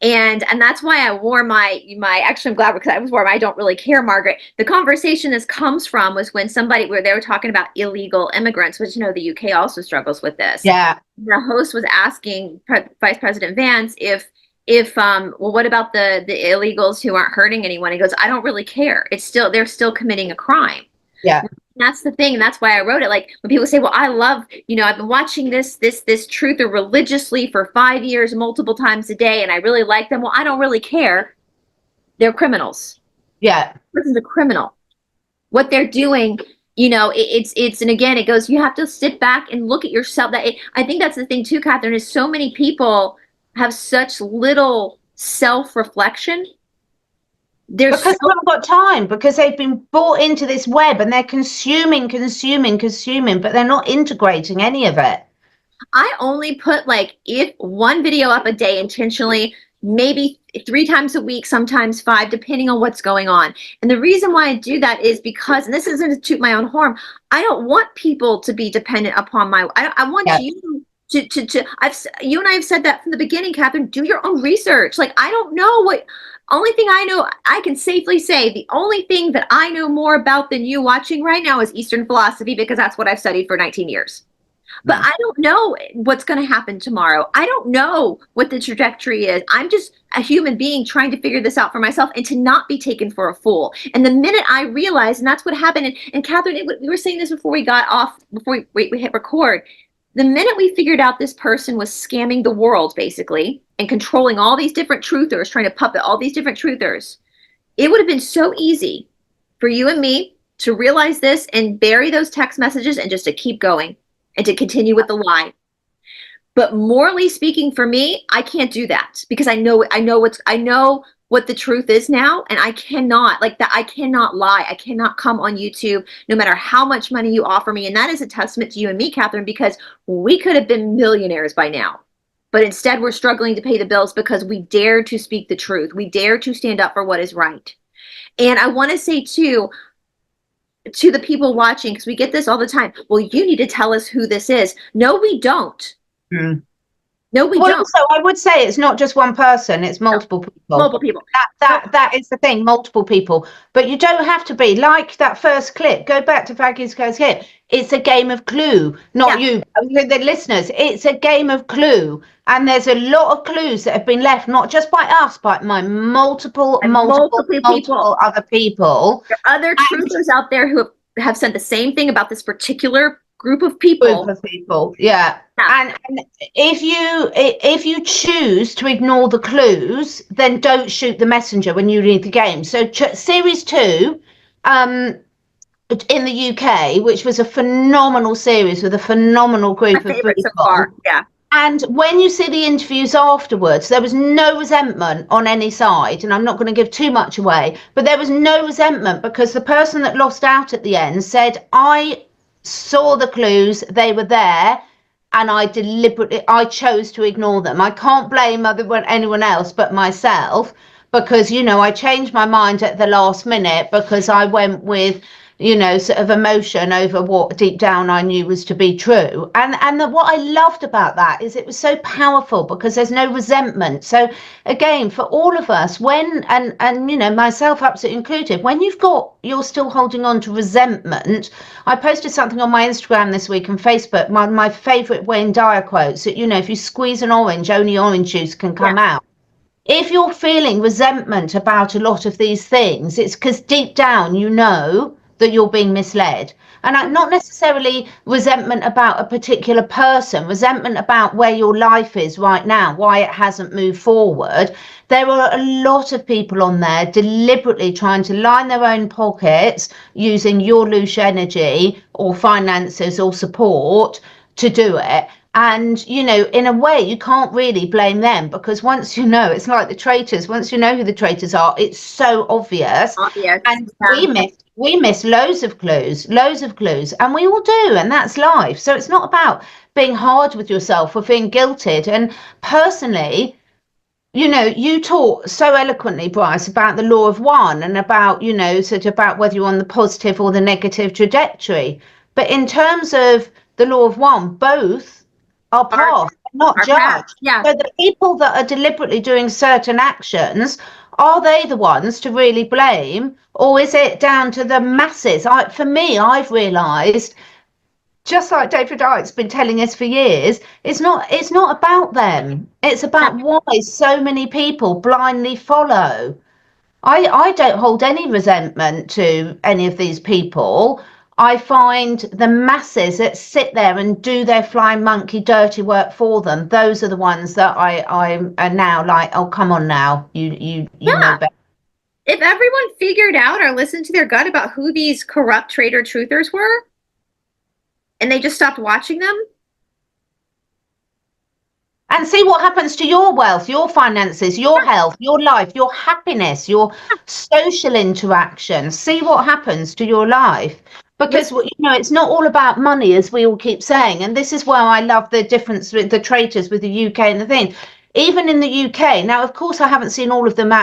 And that's why I wore my actually I'm glad because I was warm. I don't really care, Margaret. The conversation this comes from was when where they were talking about illegal immigrants, which, you know, the UK also struggles with this. Yeah. The host was asking Vice President Vance if well, what about the illegals who aren't hurting anyone? He goes, I don't really care. They're still committing a crime. Yeah. That's the thing, and that's why I wrote it. Like when people say, well, I love, you know, I've been watching this truther religiously for 5 years, multiple times a day, and I really like them. Well, I don't really care. They're criminals. Yeah. This is a criminal. What they're doing, you know, and again, it goes, you have to sit back and look at yourself. I think that's the thing too, Catherine, is so many people have such little self-reflection. Because they haven't got time, because they've been bought into this web and they're consuming, but they're not integrating any of it. I only put if one video up a day intentionally, maybe 3 times a week, sometimes 5, depending on what's going on. And the reason why I do that is because, and this isn't to toot my own horn, I don't want people to be dependent upon I want you you and I have said that from the beginning, Catherine, do your own research. I don't know only thing I know, I can safely say the only thing that I know more about than you watching right now is Eastern philosophy, because that's what I've studied for 19 years. But I don't know what's going to happen tomorrow. I don't know what the trajectory is. I'm just a human being trying to figure this out for myself and to not be taken for a fool. And the minute I realized, and that's what happened, and Catherine, we were saying this before we got off, before we hit record, the minute we figured out this person was scamming the world, basically, and controlling all these different truthers, trying to puppet all these different truthers, it would have been so easy for you and me to realize this and bury those text messages and just to keep going and to continue with the lie. But morally speaking, for me, I can't do that, because I know what the truth is now, and I cannot I cannot lie. I cannot come on YouTube no matter how much money you offer me. And that is a testament to you and me, Catherine, because we could have been millionaires by now. But instead, we're struggling to pay the bills because we dare to speak the truth. We dare to stand up for what is right. And I want to say, too, to the people watching, because we get this all the time, well, you need to tell us who this is. No, we don't. No, we don't. So I would say it's not just one person, it's multiple people. Multiple people. That is the thing, multiple people. But you don't have to be like that first clip. Go back to Vaggy's Goes Here. It's a game of Clue, not you, the listeners. It's a game of Clue. And there's a lot of clues that have been left, not just by us, but by multiple other people. There are other truthers out there who have said the same thing about this particular group of people. Yeah. And if you choose to ignore the clues, then don't shoot the messenger when you read the game. So series 2 in the UK, which was a phenomenal series with a phenomenal group of people. So far. Yeah. And when you see the interviews afterwards, there was no resentment on any side. And I'm not going to give too much away, but there was no resentment, because the person that lost out at the end said, I saw the clues, they were there, and I chose to ignore them. I can't blame anyone else but myself, because, you know, I changed my mind at the last minute because I went with, you know, sort of emotion over what deep down I knew was to be true. And what I loved about that is it was so powerful, because there's no resentment. So again, for all of us, and you know, myself absolutely included, when you're still holding on to resentment. I posted something on my Instagram this week and Facebook, my favorite Wayne Dyer quotes, that, you know, if you squeeze an orange, only orange juice can come out. If you're feeling resentment about a lot of these things, it's because deep down you know that you're being misled. And not necessarily resentment about a particular person, resentment about where your life is right now, why it hasn't moved forward. There are a lot of people on there deliberately trying to line their own pockets using your loose energy or finances or support to do it. And, you know, in a way, you can't really blame them, because once you know, it's like the traitors. Once you know who the traitors are, it's so obvious. Obvious. And Yeah. we miss loads of clues, and we all do, and that's life. So it's not about being hard with yourself or feeling guilted. And personally, you know, you talk so eloquently, Bryce, about the law of one, and about, you know, sort of about whether you're on the positive or the negative trajectory. But in terms of the law of one, both are passed, not Our path. judged. Yeah. So the people that are deliberately doing certain actions, are they the ones to really blame, or is it down to the masses? For me, I've realised, just like David Icke's been telling us for years, it's not about them. It's about why so many people blindly follow. I don't hold any resentment to any of these people. I find the masses that sit there and do their flying monkey dirty work for them, those are the ones that I'm now like, oh, come on now, you know better. If everyone figured out or listened to their gut about who these corrupt traitor truthers were, and they just stopped watching them. And see what happens to your wealth, your finances, your health, your life, your happiness, your social interaction. See what happens to your life. Because, you know, it's not all about money, as we all keep saying. And this is where I love the difference with the traitors with the UK and the thing. Even in the UK, now, of course, I haven't seen all of them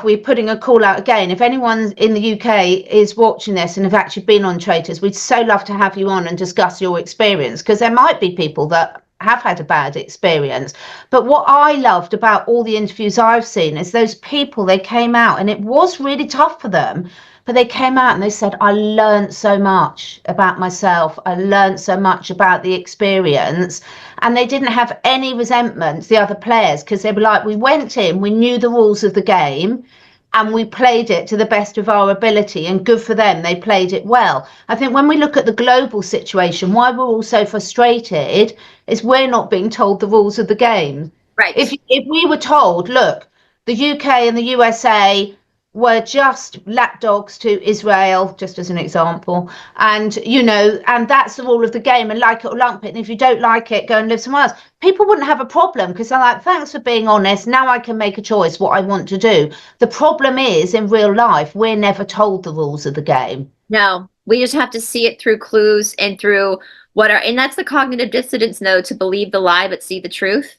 we're putting a call out again. If anyone in the UK is watching this and have actually been on Traitors, we'd so love to have you on and discuss your experience, because there might be people that have had a bad experience. But what I loved about all the interviews I've seen is those people, they came out and it was really tough for them, but they came out and they said, I learned so much about myself. I learned so much about the experience. And they didn't have any resentment, the other players, because they were like, we went in, we knew the rules of the game, and we played it to the best of our ability, and good for them, they played it well. I think when we look at the global situation, why we're all so frustrated is we're not being told the rules of the game. Right. If we were told, look, the UK and the USA were just lapdogs to Israel, just as an example, and, you know, and that's the rule of the game, and like it or lump it, and if you don't like it, go and live somewhere else. People wouldn't have a problem, because they're like, thanks for being honest, now I can make a choice what I want to do. The problem is, in real life, we're never told the rules of the game. No, we just have to see it through clues and through and that's the cognitive dissonance, though, to believe the lie but see the truth.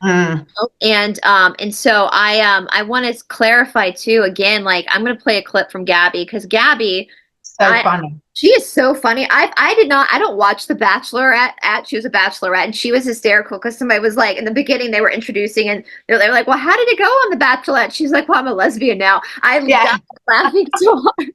And so I want to clarify too, again, like, I'm going to play a clip from Gabby, because Gabby, Funny. She is so funny. I don't watch The Bachelorette. She was a Bachelorette, and she was hysterical, because somebody was like, in the beginning they were introducing, and they were like, well, how did it go on The Bachelorette? She's like, well, I'm a lesbian now. I died laughing so hard.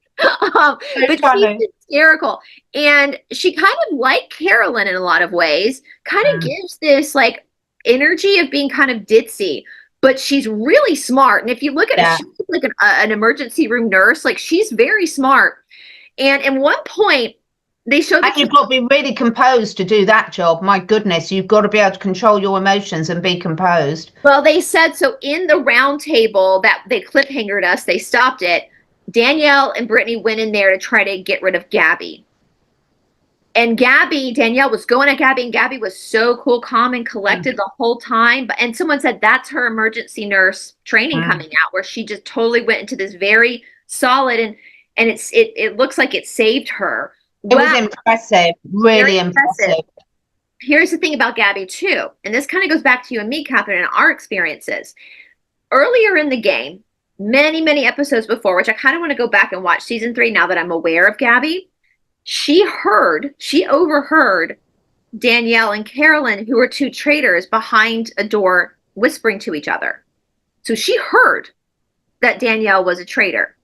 But funny. She's hysterical. And she kind of, like Carolyn in a lot of ways, kind of gives this like energy of being kind of ditzy, but she's really smart. And if you look at her, she's like an emergency room nurse. Like, she's very smart. And at one point, they showed you've got to be really composed to do that job. My goodness, you've got to be able to control your emotions and be composed. Well, they said, so in the round table that they cliffhangered us, they stopped it. Danielle and Brittany went in there to try to get rid of Gabby. And Danielle was going at Gabby, and Gabby was so cool, calm, and collected the whole time. And someone said that's her emergency nurse training coming out, where she just totally went into this very solid, and it looks like it saved her. It was impressive, really impressive. Here's the thing about Gabby too, and this kind of goes back to you and me, Catherine, and our experiences. Earlier in the game, many episodes before, which I kind of want to go back and watch season 3 now that I'm aware of Gabby. She overheard Danielle and Carolyn, who were 2 traitors, behind a door whispering to each other. So she heard that Danielle was a traitor.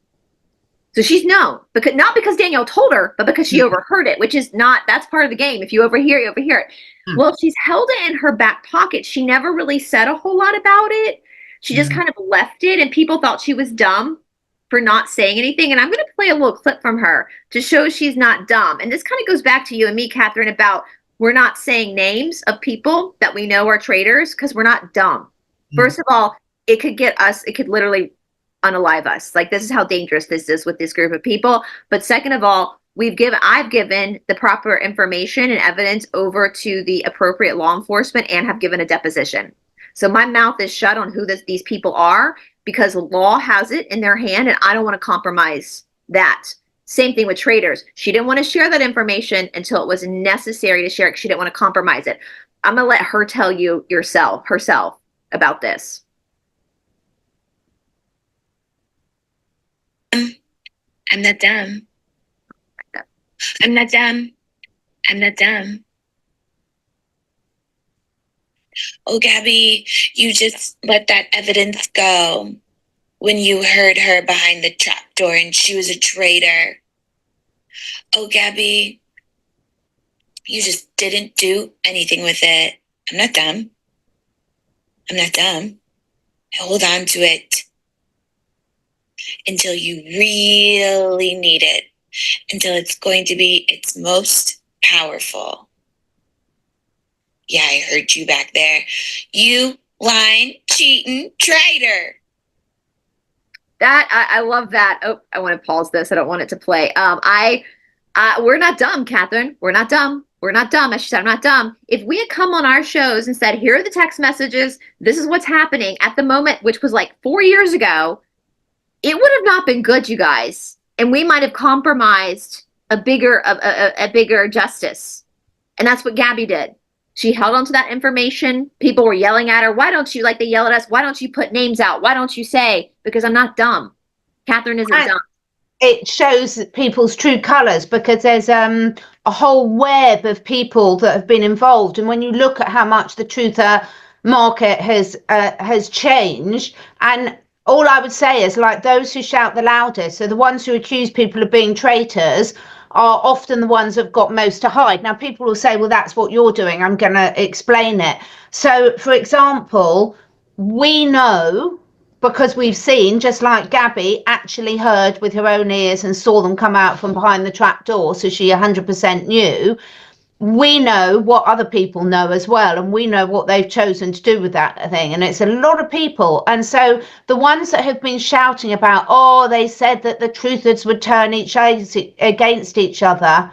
So she's known, not because Danielle told her, but because she overheard it, which is that's part of the game. If you overhear, you overhear it. Well, she's held it in her back pocket. She never really said a whole lot about it. She just kind of left it, and people thought she was dumb for not saying anything. And I'm going to play a little clip from her to show she's not dumb. And this kind of goes back to you and me, Catherine, about we're not saying names of people that we know are traitors because we're not dumb. First of all, it could literally unalive us. Like, this is how dangerous this is with this group of people. But second of all, I've given the proper information and evidence over to the appropriate law enforcement and have given a deposition. So my mouth is shut on who these people are because the law has it in their hand and I don't want to compromise that. Same thing with Traitors. She didn't want to share that information until it was necessary to share it because she didn't want to compromise it. I'm going to let her tell you herself about this. I'm not dumb. I'm not dumb. I'm not dumb. Oh, Gabby, you just let that evidence go when you heard her behind the trapdoor and she was a traitor. Oh, Gabby, you just didn't do anything with it. I'm not dumb. I'm not dumb. Hold on to it until you really need it, until it's going to be its most powerful. Yeah, I heard you back there. You lying, cheating, traitor. That I love that. Oh, I want to pause this. I don't want it to play. We're not dumb, Catherine. We're not dumb. We're not dumb. As she said, I'm not dumb. If we had come on our shows and said, here are the text messages, this is what's happening at the moment, which was like 4 years ago, it would have not been good, you guys. And we might have compromised a bigger justice. And that's what Gabby did. She held on to that information. People were yelling at her. Why don't you, like they yell at us, why don't you put names out? Why don't you say? Because I'm not dumb. Catherine isn't dumb. It shows people's true colors because there's a whole web of people that have been involved. And when you look at how much the truther market has changed, and all I would say is, like, those who shout the loudest, so the ones who accuse people of being traitors, are often the ones who've got most to hide. Now, people will say, well, that's what you're doing. I'm going to explain it. So, for example, we know, because we've seen, just like Gabby actually heard with her own ears and saw them come out from behind the trap door, so she 100% knew. We know what other people know as well, and we know what they've chosen to do with that thing, and it's a lot of people. And so the ones that have been shouting about, oh, they said that the truthers would turn against each other,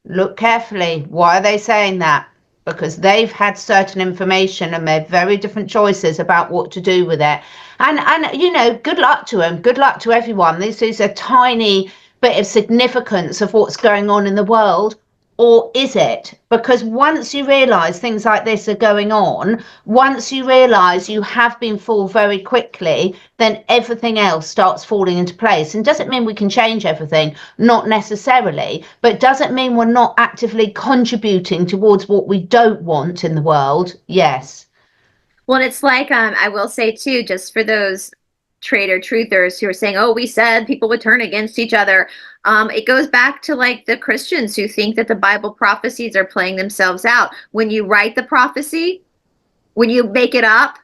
look carefully. Why are they saying that? Because they've had certain information and made very different choices about what to do with it. And you know, good luck to them. Good luck to everyone. This is a tiny bit of significance of what's going on in the world. Or is it? Because once you realise things like this are going on, once you realise you have been fooled very quickly, then everything else starts falling into place. And does it mean we can change everything? Not necessarily. But does it mean we're not actively contributing towards what we don't want in the world? Yes. Well, and it's like, I will say too, just for those traitor truthers who are saying, oh, we said people would turn against each other. It goes back to like the Christians who think that the Bible prophecies are playing themselves out. When you write the prophecy, when you make it up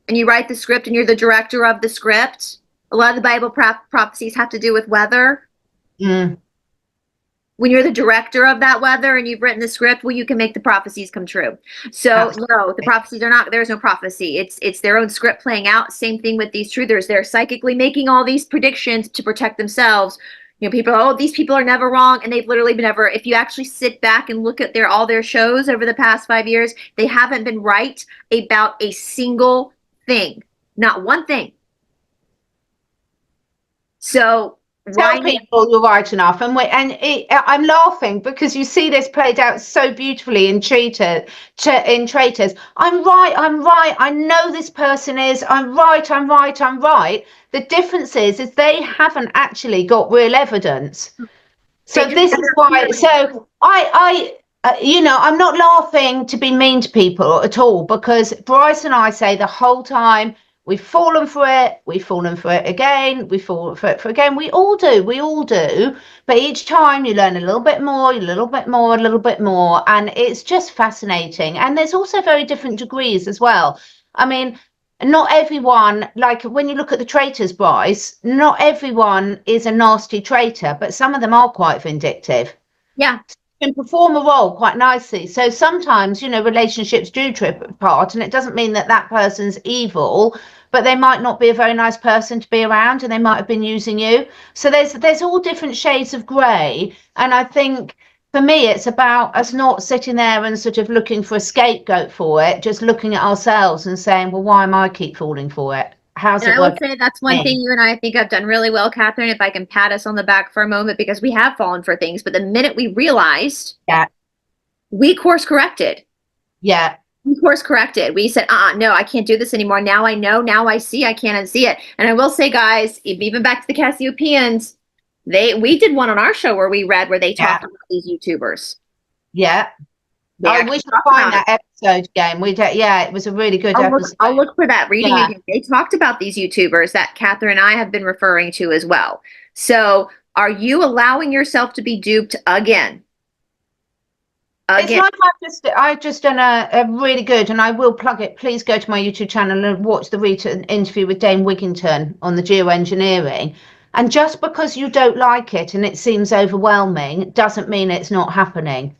and you write the script and you're the director of the script, a lot of the Bible prophecies have to do with weather. Mm. When you're the director of that weather and you've written the script, well, you can make the prophecies come true. So no, the prophecies are not, there's no prophecy. It's their own script playing out. Same thing with these truthers. They're psychically making all these predictions to protect themselves. You know, people, oh, these people are never wrong. And they've literally been never, if you actually sit back and look at all their shows over the past 5 years, they haven't been right about a single thing. Not one thing. So tell people you're right enough, and I'm laughing because you see this played out so beautifully in Traitors. I'm right. I know this person is. I'm right. The difference is they haven't actually got real evidence. So this is why. So I you know, I'm not laughing to be mean to people at all, because Bryce and I say the whole time, we've fallen for it. We've fallen for it again. We fall for it again. We all do. But each time you learn a little bit more, a little bit more. And it's just fascinating. And there's also very different degrees as well. I mean, not everyone, like when you look at the traitors, Bryce, not everyone is a nasty traitor, but some of them are quite vindictive. Yeah. Can perform a role quite nicely. So sometimes, you know, relationships do trip apart, and it doesn't mean that that person's evil, but they might not be a very nice person to be around, and they might have been using you. So there's all different shades of grey, and I think for me it's about us not sitting there and sort of looking for a scapegoat for it, just looking at ourselves and saying, well, why am I keep falling for it? How's And it I will working? say that's one thing you and I think have done really well, Catherine, if I can pat us on the back for a moment, because we have fallen for things. But the minute we realized, Yeah. we course corrected. Yeah. We course corrected. We said, no, I can't do this anymore. Now I know, now I see, I can't unsee it. And I will say, guys, even back to the Cassiopeians, we did one on our show where we read where they talked about these YouTubers. Yeah. We should find that episode again. It was a really good episode. I'll look for that reading again. They talked about these YouTubers that Catherine and I have been referring to as well. So are you allowing yourself to be duped again? It's like I've just done a really good, and I will plug it. Please go to my YouTube channel and watch the interview with Dane Wigington on the geoengineering. And just because you don't like it and it seems overwhelming doesn't mean it's not happening.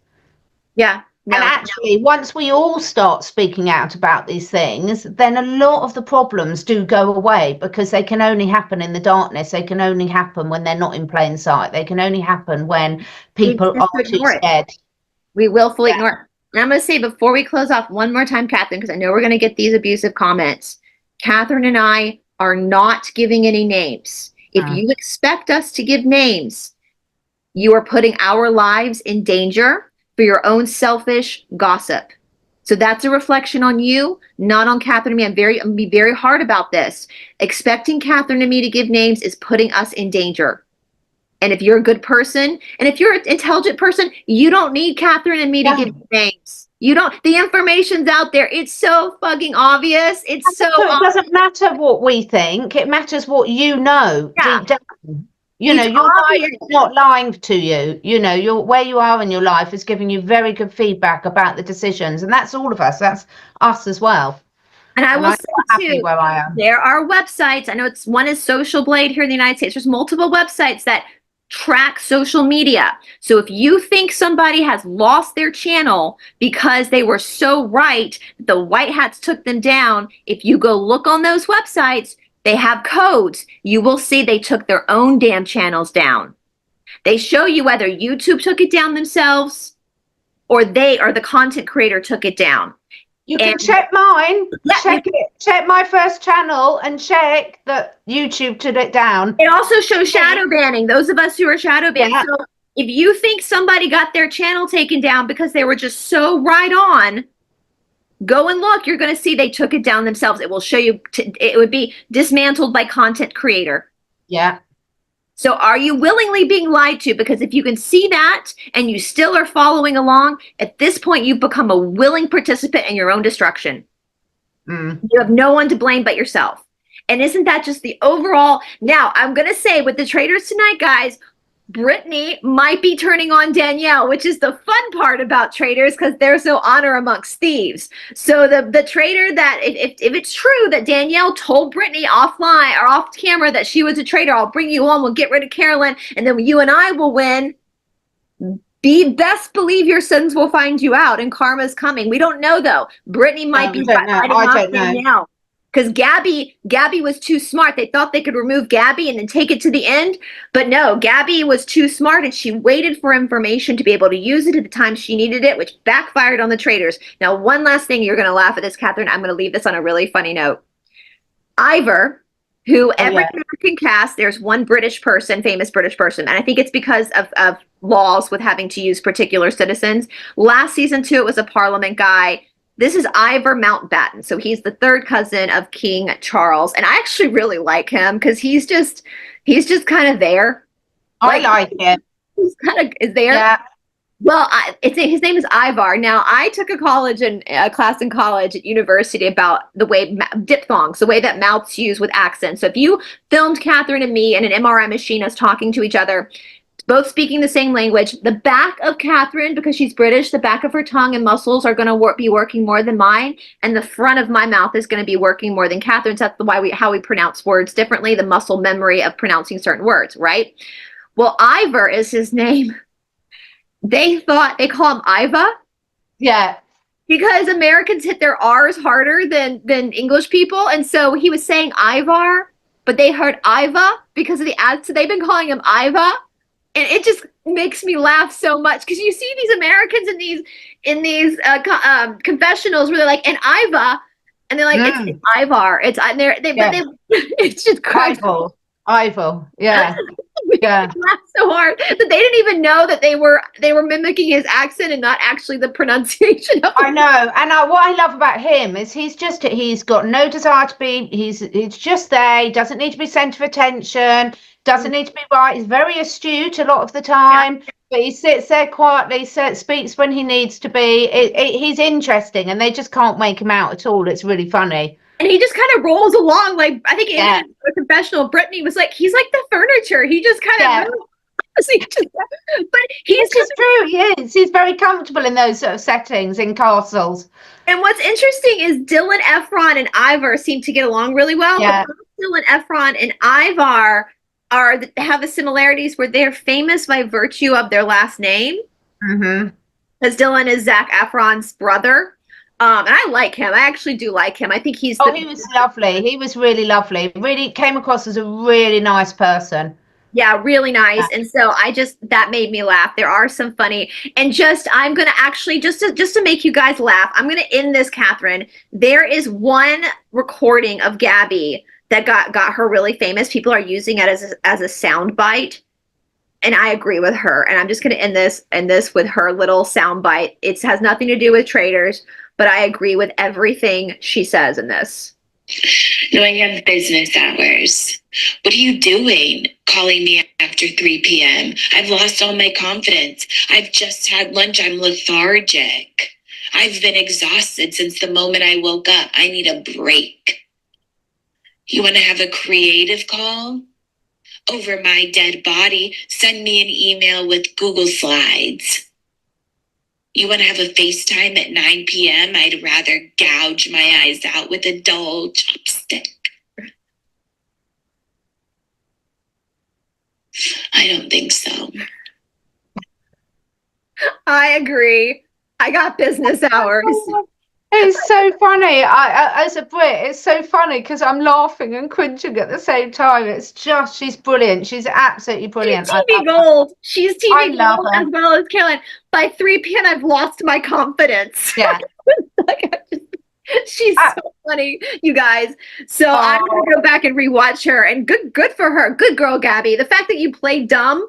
Yeah. No, and actually, once we all start speaking out about these things, then a lot of the problems do go away, because they can only happen in the darkness. They can only happen when they're not in plain sight. They can only happen when people are too scared. We willfully ignore it. And I'm going to say, before we close off, one more time, Catherine, because I know we're going to get these abusive comments. Catherine and I are not giving any names. If you expect us to give names, you are putting our lives in danger for your own selfish gossip. So that's a reflection on you, not on Catherine and me. I'm going to be very hard about this. Expecting Catherine and me to give names is putting us in danger. And if you're a good person, and if you're an intelligent person, you don't need Catherine and me to give names. You don't. The information's out there. It's so fucking obvious. It's so it doesn't matter what we think. It matters what you know deep down. You know, your life is not lying to you. You know, where you are in your life is giving you very good feedback about the decisions. And that's all of us. That's us as well. And I will say too, where I am. There are websites. I know one is Social Blade here in the United States. There's multiple websites that track social media. So if you think somebody has lost their channel because they were so right, the white hats took them down, if you go look on those websites, they have codes. You will see they took their own damn channels down. They show you whether YouTube took it down themselves or the content creator took it down. You can check mine. Check my first channel and check that YouTube took it down. It also shows shadow banning. Those of us who are shadow banned. Yeah. So if you think somebody got their channel taken down because they were just so right on, go and look. You're going to see they took it down themselves. It will show you. It would be dismantled by content creator. Yeah. So are you willingly being lied to? Because if you can see that and you still are following along, at this point, you've become a willing participant in your own destruction. You have no one to blame but yourself. And isn't that just the overall? Now, I'm going to say with the Traitors tonight, guys, Brittany might be turning on Danielle, which is the fun part about Traitors, because there's no honor amongst thieves. So the traitor that, if it's true that Danielle told Brittany offline or off camera that she was a traitor, I'll bring you on, we'll get rid of Carolyn, and then you and I will win. Best believe your sins will find you out, and karma's coming. We don't know, though. Brittany might be fighting off Danielle. Because Gabby was too smart. They thought they could remove Gabby and then take it to the end. But no, Gabby was too smart, and she waited for information to be able to use it at the time she needed it, which backfired on the Traitors. Now, one last thing. You're going to laugh at this, Catherine. I'm going to leave this on a really funny note. Ivor, who every American cast, there's one British person, famous British person, and I think it's because of laws with having to use particular citizens. Last season 2, it was a Parliament guy. This is Ivor Mountbatten. So he's the third cousin of King Charles. And I actually really like him because he's just kind of there. I like him. He's kind of is there. Yeah. Well, his name is Ivar. Now, I took a class in college at university about the way diphthongs, the way that mouths use with accents. So if you filmed Catherine and me in an MRI machine us talking to each other, both speaking the same language, the back of Catherine, because she's British, the back of her tongue and muscles are going to be working more than mine, and the front of my mouth is going to be working more than Catherine's. That's how we pronounce words differently, the muscle memory of pronouncing certain words, right? Well, Ivor is his name. They call him Iva. Yeah. because Americans hit their R's harder than English people, and so he was saying Ivar, but they heard Iva because of the ad, so they've been calling him Iva, and it just makes me laugh so much because you see these Americans in these confessionals where they're like, and Iva, and they're like, it's Ivar, it's and but they it's just crazy. Ivo, yeah. Yeah. Laughed so hard that they didn't even know that they were mimicking his accent and not actually the pronunciation of I know. And what I love about him is he's got no desire to be, he's just there. He doesn't need to be centre of attention, doesn't need to be right. He's very astute a lot of the time, but he sits there quietly, speaks when he needs to be. He's interesting, and they just can't make him out at all. It's really funny. And he just kind of rolls along, like I think in a confessional, Brittany was like, he's like the furniture. He just kind of, but he's just true. He is. He's very comfortable in those sort of settings in castles. And what's interesting is Dylan Efron and Ivar seem to get along really well. Yeah. Dylan Efron and Ivar have the similarities where they're famous by virtue of their last name. Mm-hmm. Because Dylan is Zac Efron's brother. And I like him. I actually do like him. I think he's he was lovely. He was really lovely. Really came across as a really nice person. Yeah, really nice. And so that made me laugh. There are some funny, and I'm going to actually, just to make you guys laugh, I'm going to end this, Catherine. There is one recording of Gabby that got her really famous. People are using it as a sound bite. And I agree with her. And I'm just going to end this with her little sound bite. It has nothing to do with Traitors, but I agree with everything she says in this. No, I have business hours. What are you doing calling me after 3 p.m.? I've lost all my confidence. I've just had lunch. I'm lethargic. I've been exhausted since the moment I woke up. I need a break. You want to have a creative call? Over my dead body, send me an email with Google Slides. You want to have a FaceTime at 9 p.m.? I'd rather gouge my eyes out with a dull chopstick. I don't think so. I agree. I got business hours. It's so funny. As a Brit, it's so funny because I'm laughing and cringing at the same time. It's just, she's brilliant. She's absolutely brilliant. She's TV gold. She's TV gold as well as Caroline. By 3 p.m., I've lost my confidence. Yeah. She's so funny, you guys. So I'm gonna go back and rewatch her. And good for her. Good girl, Gabby. The fact that you played dumb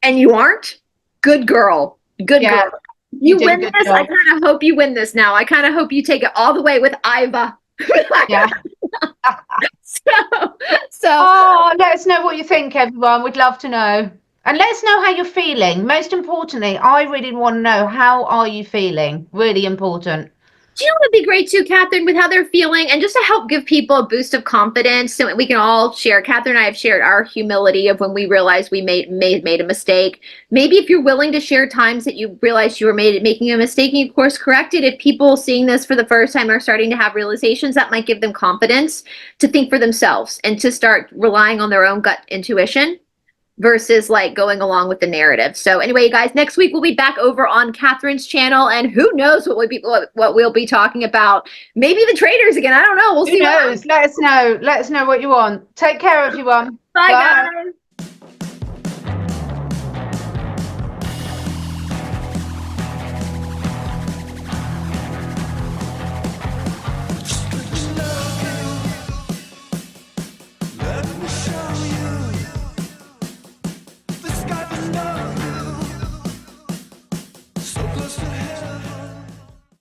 and you aren't, good girl. Good girl. You win this. Job. I kind of hope you win this now. I kind of hope you take it all the way with Iva. Yeah. So let us know what you think, everyone. We'd love to know. And let us know how you're feeling. Most importantly, I really want to know, how are you feeling? Really important. Do you know what would be great too, Catherine, with how they're feeling, and just to help give people a boost of confidence, so we can all share. Catherine and I have shared our humility of when we realized we made a mistake. Maybe if you're willing to share times that you realized you were making a mistake, and you course correct it. If people seeing this for the first time are starting to have realizations, that might give them confidence to think for themselves and to start relying on their own gut intuition versus like going along with the narrative. So anyway, you guys, next week we'll be back over on Catherine's channel, and who knows what we'll be talking about. Maybe the Traitors again. I don't know. We'll see. Who knows? Let us know. Let us know what you want. Take care, everyone. Bye. Guys.